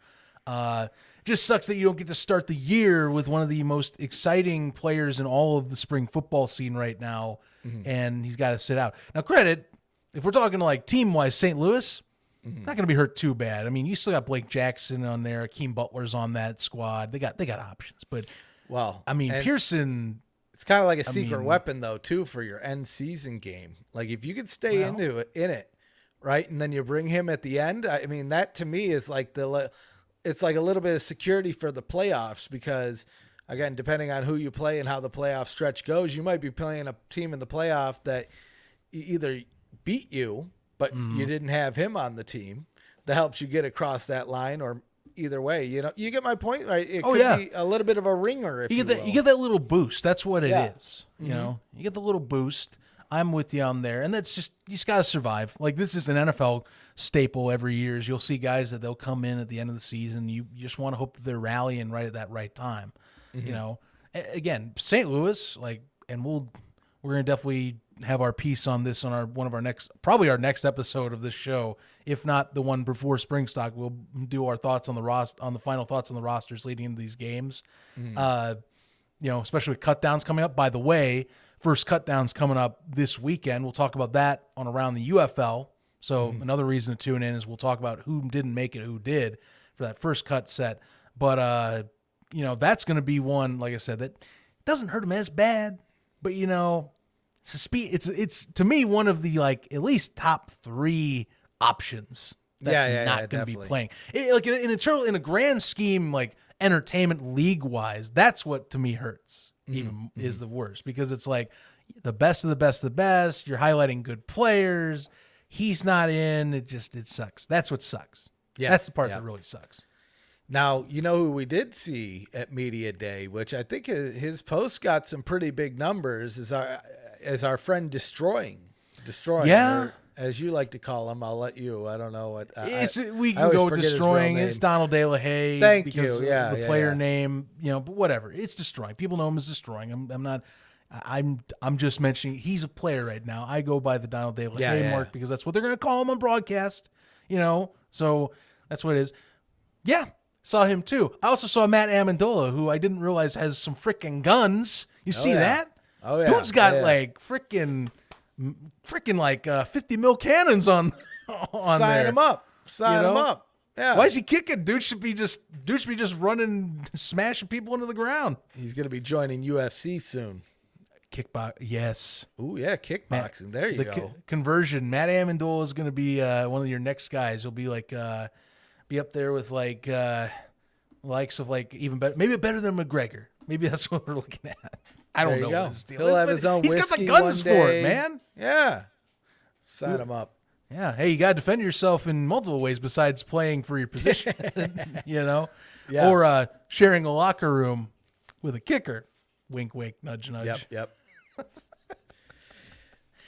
Just sucks that you don't get to start the year with one of the most exciting players in all of the spring football scene right now, and he's got to sit out. Now, credit, if we're talking like team-wise, St. Louis, not going to be hurt too bad. I mean, you still got Blake Jackson on there, Akeem Butler's on that squad. They got options, but I mean, Pearson. It's kind of like a secret weapon, though, too, for your end season game. Like, if you could stay in it, right, and then you bring him at the end, I mean, that to me is like it's like a little bit of security for the playoffs because, again, depending on who you play and how the playoff stretch goes, you might be playing a team in the playoff that either beat you, but you didn't have him on the team that helps you get across that line, or either way, you get my point, right? It could be a little bit of a ringer. If you get that little boost. That's what it is. You get the little boost. I'm with you on there, and that's just you just gotta survive. Like this is an NFL staple every year. Is you'll see guys that they'll come in at the end of the season. You just want to hope that they're rallying right at that right time. Again, St. Louis, and we're gonna definitely have our piece on this on our next episode of this show. If not the one before spring stock, we'll do our thoughts on the final thoughts on the rosters leading into these games. Especially with cutdowns coming up. By the way, first cutdowns coming up this weekend. We'll talk about that on Around the UFL. So another reason to tune in is we'll talk about who didn't make it, who did for that first cut set. But that's going to be one, like I said, that doesn't hurt them as bad. But it's to me one of the at least top 3 options that's not going to be playing. Like in a grand scheme, like entertainment league wise, that's what to me hurts. Even is the worst, because it's like the best of the best of the best. You're highlighting good players. He's not in. It sucks. That's what sucks. Yeah, that's the part that really sucks. Now, you know who we did see at Media Day, which I think his post got some pretty big numbers, is our friend Destroying. Yeah. Or, as you like to call him, I'll let you. I don't know what. We can go with Destroying. It's Donald De La Haye. Thank you. Yeah, the player name, but whatever. It's Destroying. People know him as Destroying. I'm not. I'm just mentioning he's a player right now. I go by the Donald De La Haye mark because that's what they're going to call him on broadcast. So that's what it is. Yeah, saw him too. I also saw Matt Amendola, who I didn't realize has some freaking guns. You see that? Oh yeah. Dude's got like freaking like 50 mil cannons on Sign there. him up. Sign him up. Yeah. Why is he kicking? Dude should be just running, smashing people into the ground. He's going to be joining UFC soon. Kickbox, yes. Ooh, yeah, kickboxing. There you go. Conversion. Matt Amendola is going to be one of your next guys. He'll be like, be up there with like likes of like even better, maybe better than McGregor. Maybe that's what we're looking at. I don't know what his deal is. He'll have his own whiskey. He's got the guns for it, man. Yeah. Sign him up. Yeah. Hey, you got to defend yourself in multiple ways besides playing for your position, Yeah. Or sharing a locker room with a kicker. Wink, wink, nudge, nudge. Yep.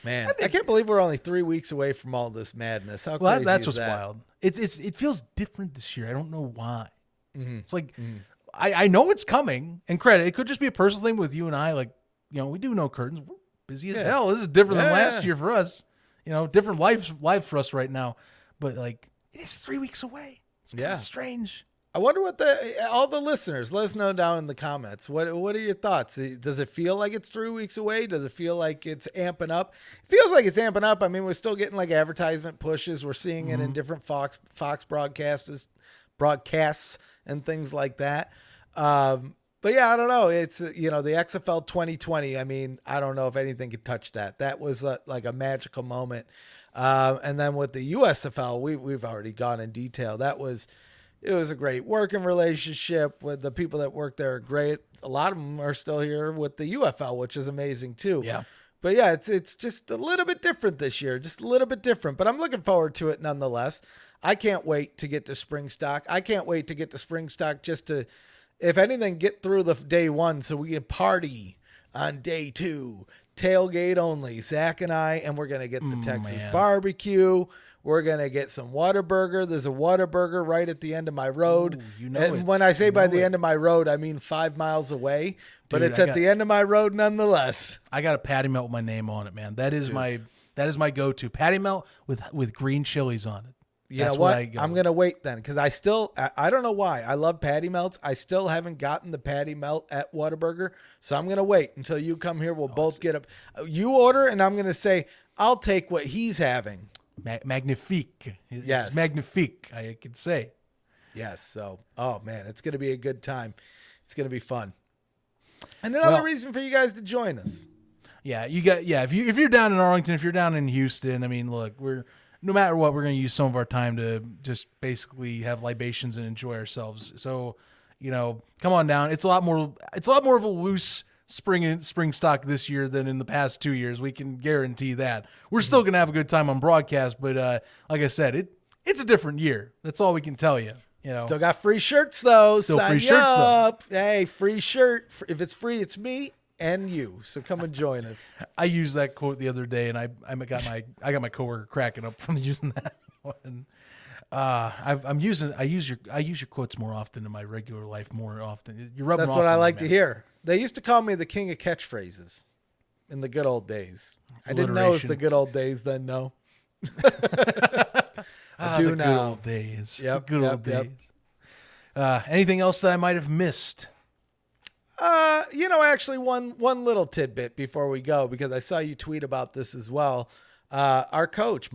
Man, I can't believe we're only 3 weeks away from all this madness. How crazy that's is what's that? wild. It feels different this year. I don't know why. It's like I know it's coming. And credit, it could just be a personal thing with you and I. Like, we do no curtains. We're busy as hell. This is different than last year for us. Different life for us right now. But like, it is 3 weeks away. It's kind of strange. I wonder what all the listeners, let us know down in the comments. What are your thoughts? Does it feel like it's 3 weeks away? Does it feel like it's amping up? It feels like it's amping up. I mean, we're still getting like advertisement pushes. We're seeing it in different Fox broadcasts and things like that. But yeah, I don't know. It's, the XFL 2020. I mean, I don't know if anything could touch that. That was like a magical moment. And then with the USFL, we've already gone in detail. It was a great working relationship with the people that work there. Are great. A lot of them are still here with the UFL, which is amazing too. Yeah. But yeah, it's just a little bit different this year, just a little bit different, but I'm looking forward to it nonetheless. I can't wait to get to spring stock. I can't wait to get to spring stock just to, if anything, get through the day one so we can party on day two. Tailgate only, Zach and I, and we're going to get the Texas barbecue. We're going to get some Whataburger. There's a Whataburger right at the end of my road. And when I say by the end of my road, I mean 5 miles away, but it's at the end of my road nonetheless. I got a patty melt with my name on it, man. That is my go-to. Patty melt with green chilies on it. You know what? I'm going to wait then because I don't know why. I love patty melts. I still haven't gotten the patty melt at Whataburger. So I'm going to wait until you come here. We'll both get up. You order and I'm going to say, I'll take what he's having. Magnifique. Yes. Magnifique, I could say. Yes. So, oh man, it's going to be a good time. It's going to be fun. And another reason for you guys to join us. Yeah, if you're down in Arlington, if you're down in Houston, I mean, look, no matter what, we're going to use some of our time to just basically have libations and enjoy ourselves. So, come on down. It's a lot more of a loose spring stock this year than in the past 2 years. We can guarantee that. We're still going to have a good time on broadcast, but like I said, it's a different year. That's all we can tell you. Still got free shirts though. Still Sign free shirts up. Hey, free shirt. If it's free, it's me and you. So come and join us. I used that quote the other day, and I got my coworker cracking up from using that one. I use your quotes more often in my regular life more often. You're rubbing That's off what I on me, like man. to hear. They used to call me the king of catchphrases in the good old days. I didn't know it was the good old days then. No. I do the now. Good old days. Yep. The good old days. Anything else that I might have missed? Actually one little tidbit before we go, because I saw you tweet about this as well. My coach,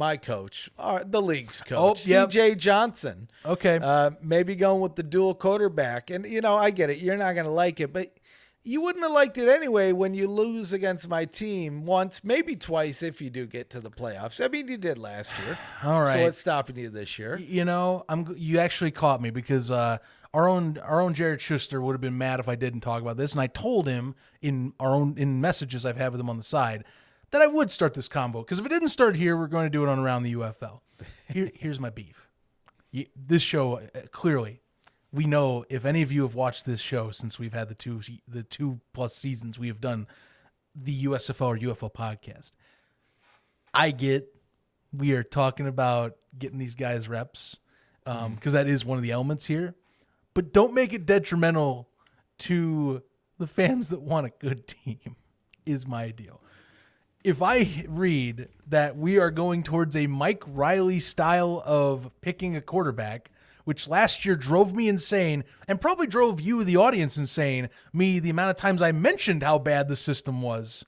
the league's coach, CJ Johnson. Okay. Maybe going with the dual quarterback. And, I get it. You're not going to like it, but, you wouldn't have liked it anyway when you lose against my team once, maybe twice if you do get to the playoffs. I mean, you did last year. All right. So what's stopping you this year? You know, you actually caught me because our own Jared Schuster would have been mad if I didn't talk about this, and I told him in messages I've had with him on the side that I would start this combo, because if it didn't start here, we're going to do it on Around the UFL. Here's my beef. This show, clearly, we know, if any of you have watched this show since we've had the 2+ seasons we have done the USFL or UFL podcast, I get we are talking about getting these guys reps because that is one of the elements here, but don't make it detrimental to the fans that want a good team is my deal. If I read that we are going towards a Mike Riley style of picking a quarterback, which last year drove me insane and probably drove you, the audience, insane, the amount of times I mentioned how bad the system was,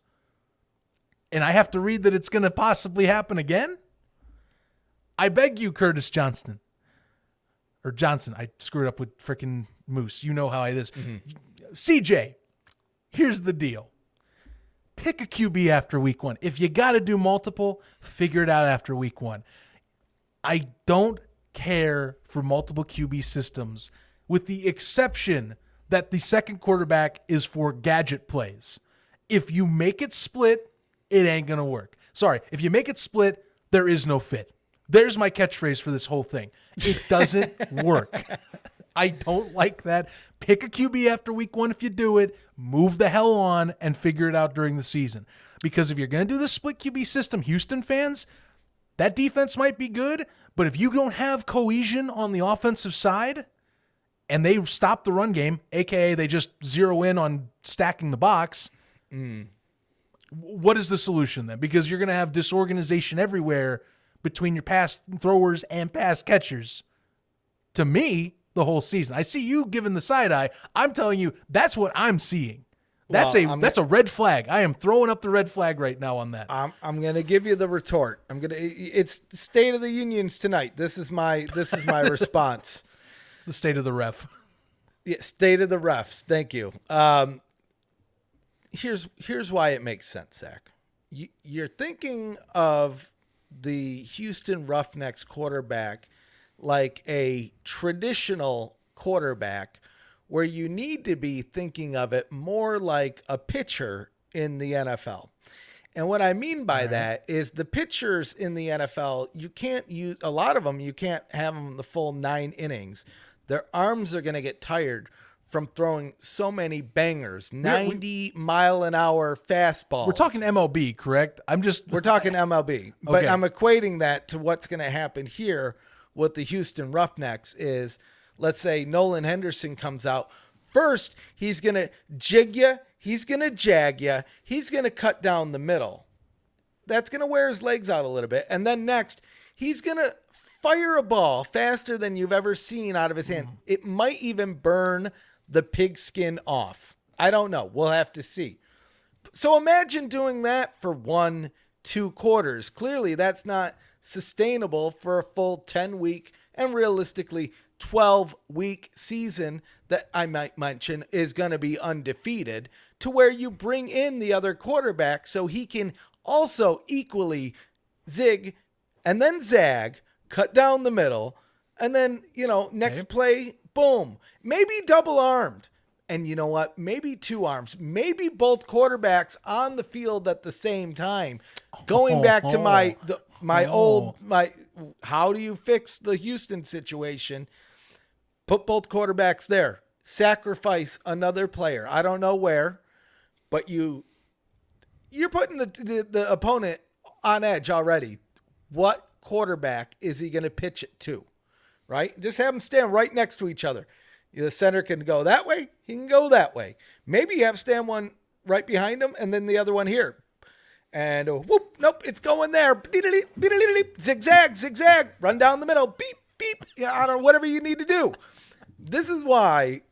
and I have to read that it's going to possibly happen again, I beg you, Curtis Johnson. I screwed up with freaking Moose. You know how I this. CJ, here's the deal. Pick a QB after week 1. If you got to do multiple, figure it out after week 1. I don't care for multiple QB systems, with the exception that the second quarterback is for gadget plays. If you make it split, it ain't going to work. Sorry, if you make it split, there is no fit. There's my catchphrase for this whole thing. It doesn't work. I don't like that. Pick a QB after week 1 if you do it. Move the hell on and figure it out during the season. Because if you're going to do the split QB system, Houston fans, that defense might be good, but if you don't have cohesion on the offensive side and they stop the run game, a.k.a. they just zero in on stacking the box, what is the solution then? Because you're going to have disorganization everywhere between your pass throwers and pass catchers. To me, the whole season. I see you giving the side eye. I'm telling you, that's what I'm seeing. That's a red flag. I am throwing up the red flag right now on that. I'm going to give you the retort. It's State of the Unions tonight. This is my response. The state of the ref. Yeah, state of the refs. Thank you. Here's why it makes sense, Zach. You're thinking of the Houston Roughnecks quarterback like a traditional quarterback, where you need to be thinking of it more like a pitcher in the NFL. And what I mean by that is the pitchers in the NFL, you can't use a lot of them. You can't have them the full 9 innings. Their arms are going to get tired from throwing so many bangers, 90-mile-an-hour fastballs. We're talking MLB, correct? We're talking MLB, but Okay. I'm equating that to what's going to happen here with the Houston Roughnecks is, let's say Nolan Henderson comes out. First, he's going to jig you. He's going to jag you. He's going to cut down the middle. That's going to wear his legs out a little bit. And then next, he's going to fire a ball faster than you've ever seen out of his hand. It might even burn the pigskin off. I don't know. We'll have to see. So imagine doing that for 1-2 quarters. Clearly, that's not sustainable for a full 10-week and realistically 12-week season that I might mention is going to be undefeated, to where you bring in the other quarterback so he can also equally zig and then zag, cut down the middle, and then, next play, boom, maybe double armed. And you know what? Maybe 2 arms, maybe both quarterbacks on the field at the same time. Going back to how do you fix the Houston situation? Put both quarterbacks there. Sacrifice another player. I don't know where, but you're putting the opponent on edge already. What quarterback is he going to pitch it to? Right? Just have them stand right next to each other. The center can go that way. He can go that way. Maybe you have stand one right behind him and then the other one here. And whoop, nope, it's going there. Zigzag, zigzag, run down the middle. Beep, beep. I don't know, whatever you need to do. This is why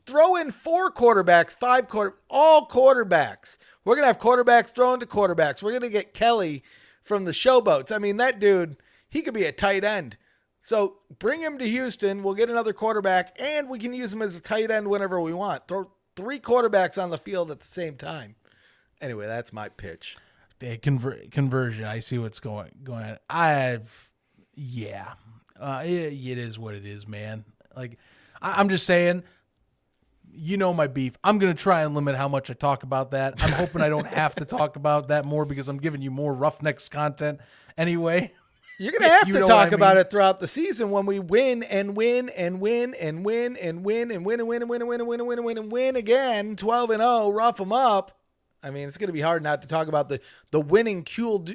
throw in 4 quarterbacks, 5 all quarterbacks. We're going to have quarterbacks throwing to quarterbacks. We're going to get Kelly from the Showboats. I mean, that dude, he could be a tight end. So bring him to Houston. We'll get another quarterback, and we can use him as a tight end whenever we want. 3 quarterbacks on the field at the same time. Anyway, that's my pitch. The conversion. I see what's going on. It is what it is, man. Like, I'm just saying, you know my beef. I'm going to try and limit how much I talk about that. I'm hoping I don't have to talk about that more because I'm giving you more Roughnecks content anyway. You're going to have You to know talk what I about mean? it throughout the season when we win and win and win and win and win and win and win and win and win and win and win and win and win again, 12-0, rough them up. I mean, it's going to be hard not to talk about the winning dual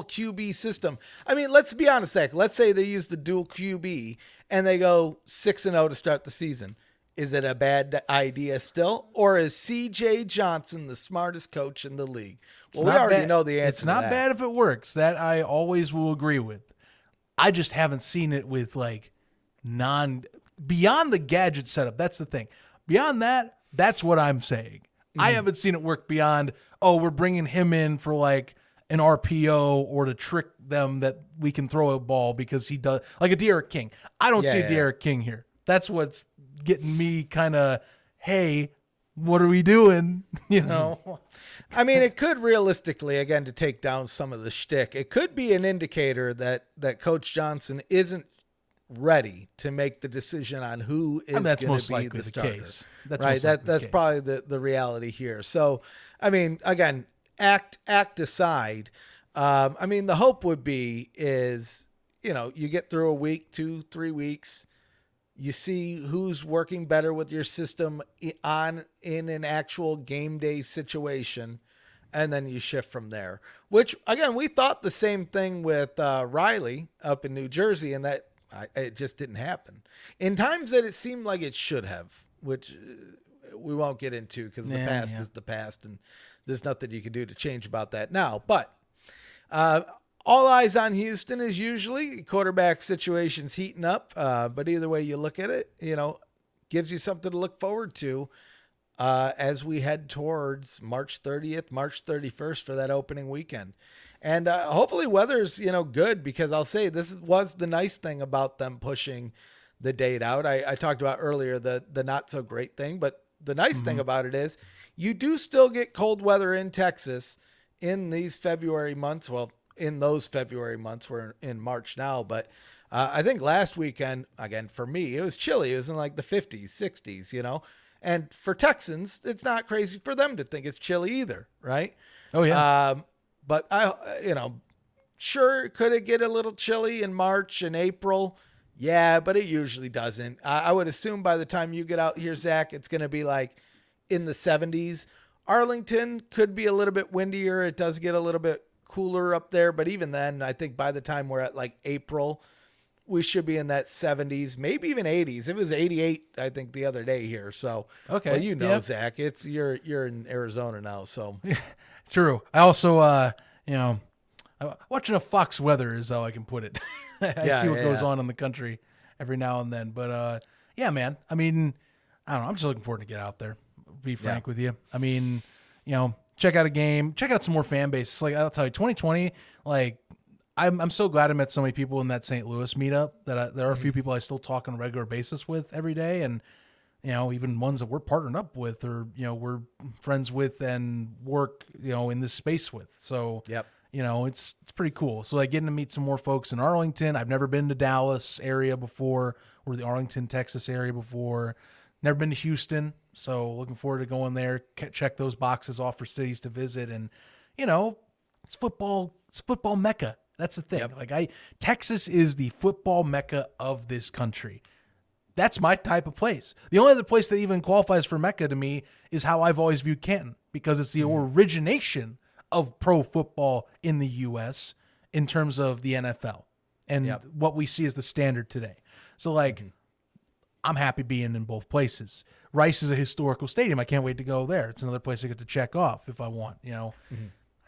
QB system. I mean, let's be honest, Zach. Let's say they use the dual QB and they go 6-0 to start the season. Is it a bad idea still? Or is C.J. Johnson the smartest coach in the league? Well, we already know the answer It's not to that. bad if it works. That I always will agree with. I just haven't seen it with like beyond the gadget setup. That's the thing. Beyond that, that's what I'm saying. I haven't seen it work beyond, we're bringing him in for like an RPO or to trick them that we can throw a ball because he does, like a Derek King. I don't see a Derek King here. That's what's getting me kind of, hey, what are we doing? You know? I mean, it could realistically, again, to take down some of the shtick, it could be an indicator that Coach Johnson isn't ready to make the decision on who is going to be the starter. Case. That's right. That's case. probably the reality here. So, I mean, again, act aside. I mean, the hope would be is, you get through a week, 2-3 weeks, you see who's working better with your system in an actual game day situation, and then you shift from there. Which, again, we thought the same thing with Riley up in New Jersey, and that it just didn't happen. In times that it seemed like it should have, which we won't get into because the past is the past, and there's nothing you can do to change about that now. But all eyes on Houston as usually. Quarterback situation's heating up, but either way you look at it, gives you something to look forward to as we head towards March 30th, March 31st for that opening weekend. And hopefully weather's, good, because I'll say this was the nice thing about them pushing the date out. I talked about earlier the not so great thing, but the nice thing about it is you do still get cold weather in Texas in these February months. Well, in those February months, we're in March now, but I think last weekend, again, for me, it was chilly. It was in like the 50s, 60s, and for Texans, it's not crazy for them to think it's chilly either. Right. Oh yeah. But sure, could it get a little chilly in March and April? Yeah, but it usually doesn't. I would assume by the time you get out here, Zach, it's going to be like in the 70s. Arlington could be a little bit windier. It does get a little bit cooler up there, but even then, I think by the time we're at like April, we should be in that 70s, maybe even 80s. It was 88, I think, the other day here. So, okay, well, Zach, it's you're in Arizona now, so. True. I also, watching a Fox weather is how I can put it. I see what goes on in the country every now and then. But, yeah, man. I mean, I don't know. I'm just looking forward to get out there, be frank with you. I mean, check out a game. Check out some more fan bases. Like, I'll tell you, 2020, like, I'm so glad I met so many people in that St. Louis meetup that there are a few people I still talk on a regular basis with every day. And, even ones that we're partnered up with or, we're friends with and work, in this space with. So, it's pretty cool. So like getting to meet some more folks in Arlington. I've never been to Dallas area before or the Arlington, Texas area before. Never been to Houston. So looking forward to going there, check those boxes off for cities to visit. And, it's football Mecca. That's the thing. Like Texas is the football Mecca of this country. That's my type of place. The only other place that even qualifies for Mecca to me is how I've always viewed Canton, because it's the origination of pro football in the U.S. in terms of the NFL and what we see as the standard today. So, I'm happy being in both places. Rice is a historical stadium. I can't wait to go there. It's another place I get to check off if I want. I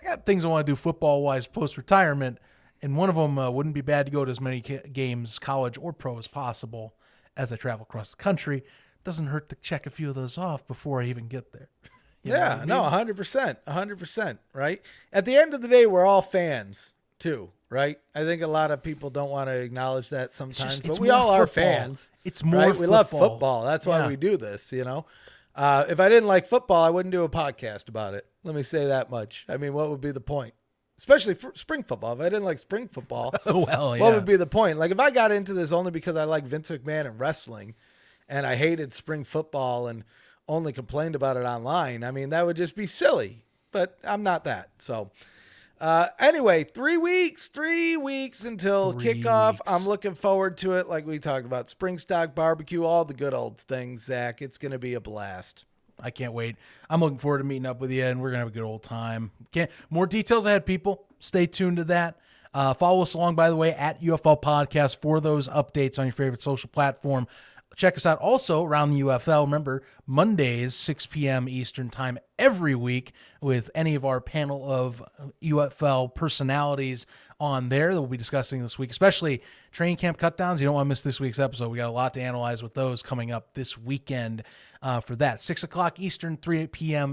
got things I want to do football-wise post-retirement, and one of them wouldn't be bad to go to as many games, college or pro, as possible as I travel across the country. Doesn't hurt to check a few of those off before I even get there. You know what I mean? No, 100%, right? At the end of the day, we're all fans too, right? I think a lot of people don't want to acknowledge that sometimes, but we all are fans. It's more right? We love football. That's why we do this, If I didn't like football, I wouldn't do a podcast about it. Let me say that much. I mean, what would be the point? Especially for spring football. If I didn't like spring football, Well, yeah. what would be the point? Like if I got into this only because I like Vince McMahon and wrestling and I hated spring football and only complained about it online, I mean, that would just be silly. But I'm not that. So anyway, 3 weeks until 3 kickoff. weeks. I'm looking forward to it. Like we talked about, spring stock barbecue, all the good old things, Zach. It's going to be a blast. I can't wait. I'm looking forward to meeting up with you, and we're going to have a good old time. More details ahead, people. Stay tuned to that. Follow us along, by the way, at UFL Podcast for those updates on your favorite social platform. Check us out also around the UFL. Remember, Mondays, 6 p.m. Eastern time every week with any of our panel of UFL personalities on there that we'll be discussing this week, especially training camp cutdowns. You don't want to miss this week's episode. We got a lot to analyze with those coming up this weekend for that. 6 o'clock Eastern, 3 p.m.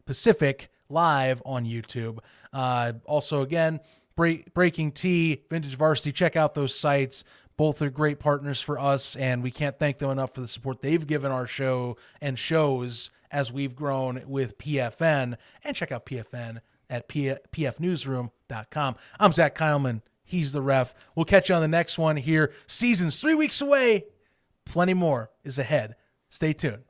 Pacific, live on YouTube. Also, again, Breaking Tea, Vintage Varsity. Check out those sites. Both are great partners for us, and we can't thank them enough for the support they've given our show and shows as we've grown with PFN. And check out PFN at pfnewsroom.com. I'm Zach Kyleman. He's the ref. We'll catch you on the next one here. Season's 3 weeks away. Plenty more is ahead. Stay tuned.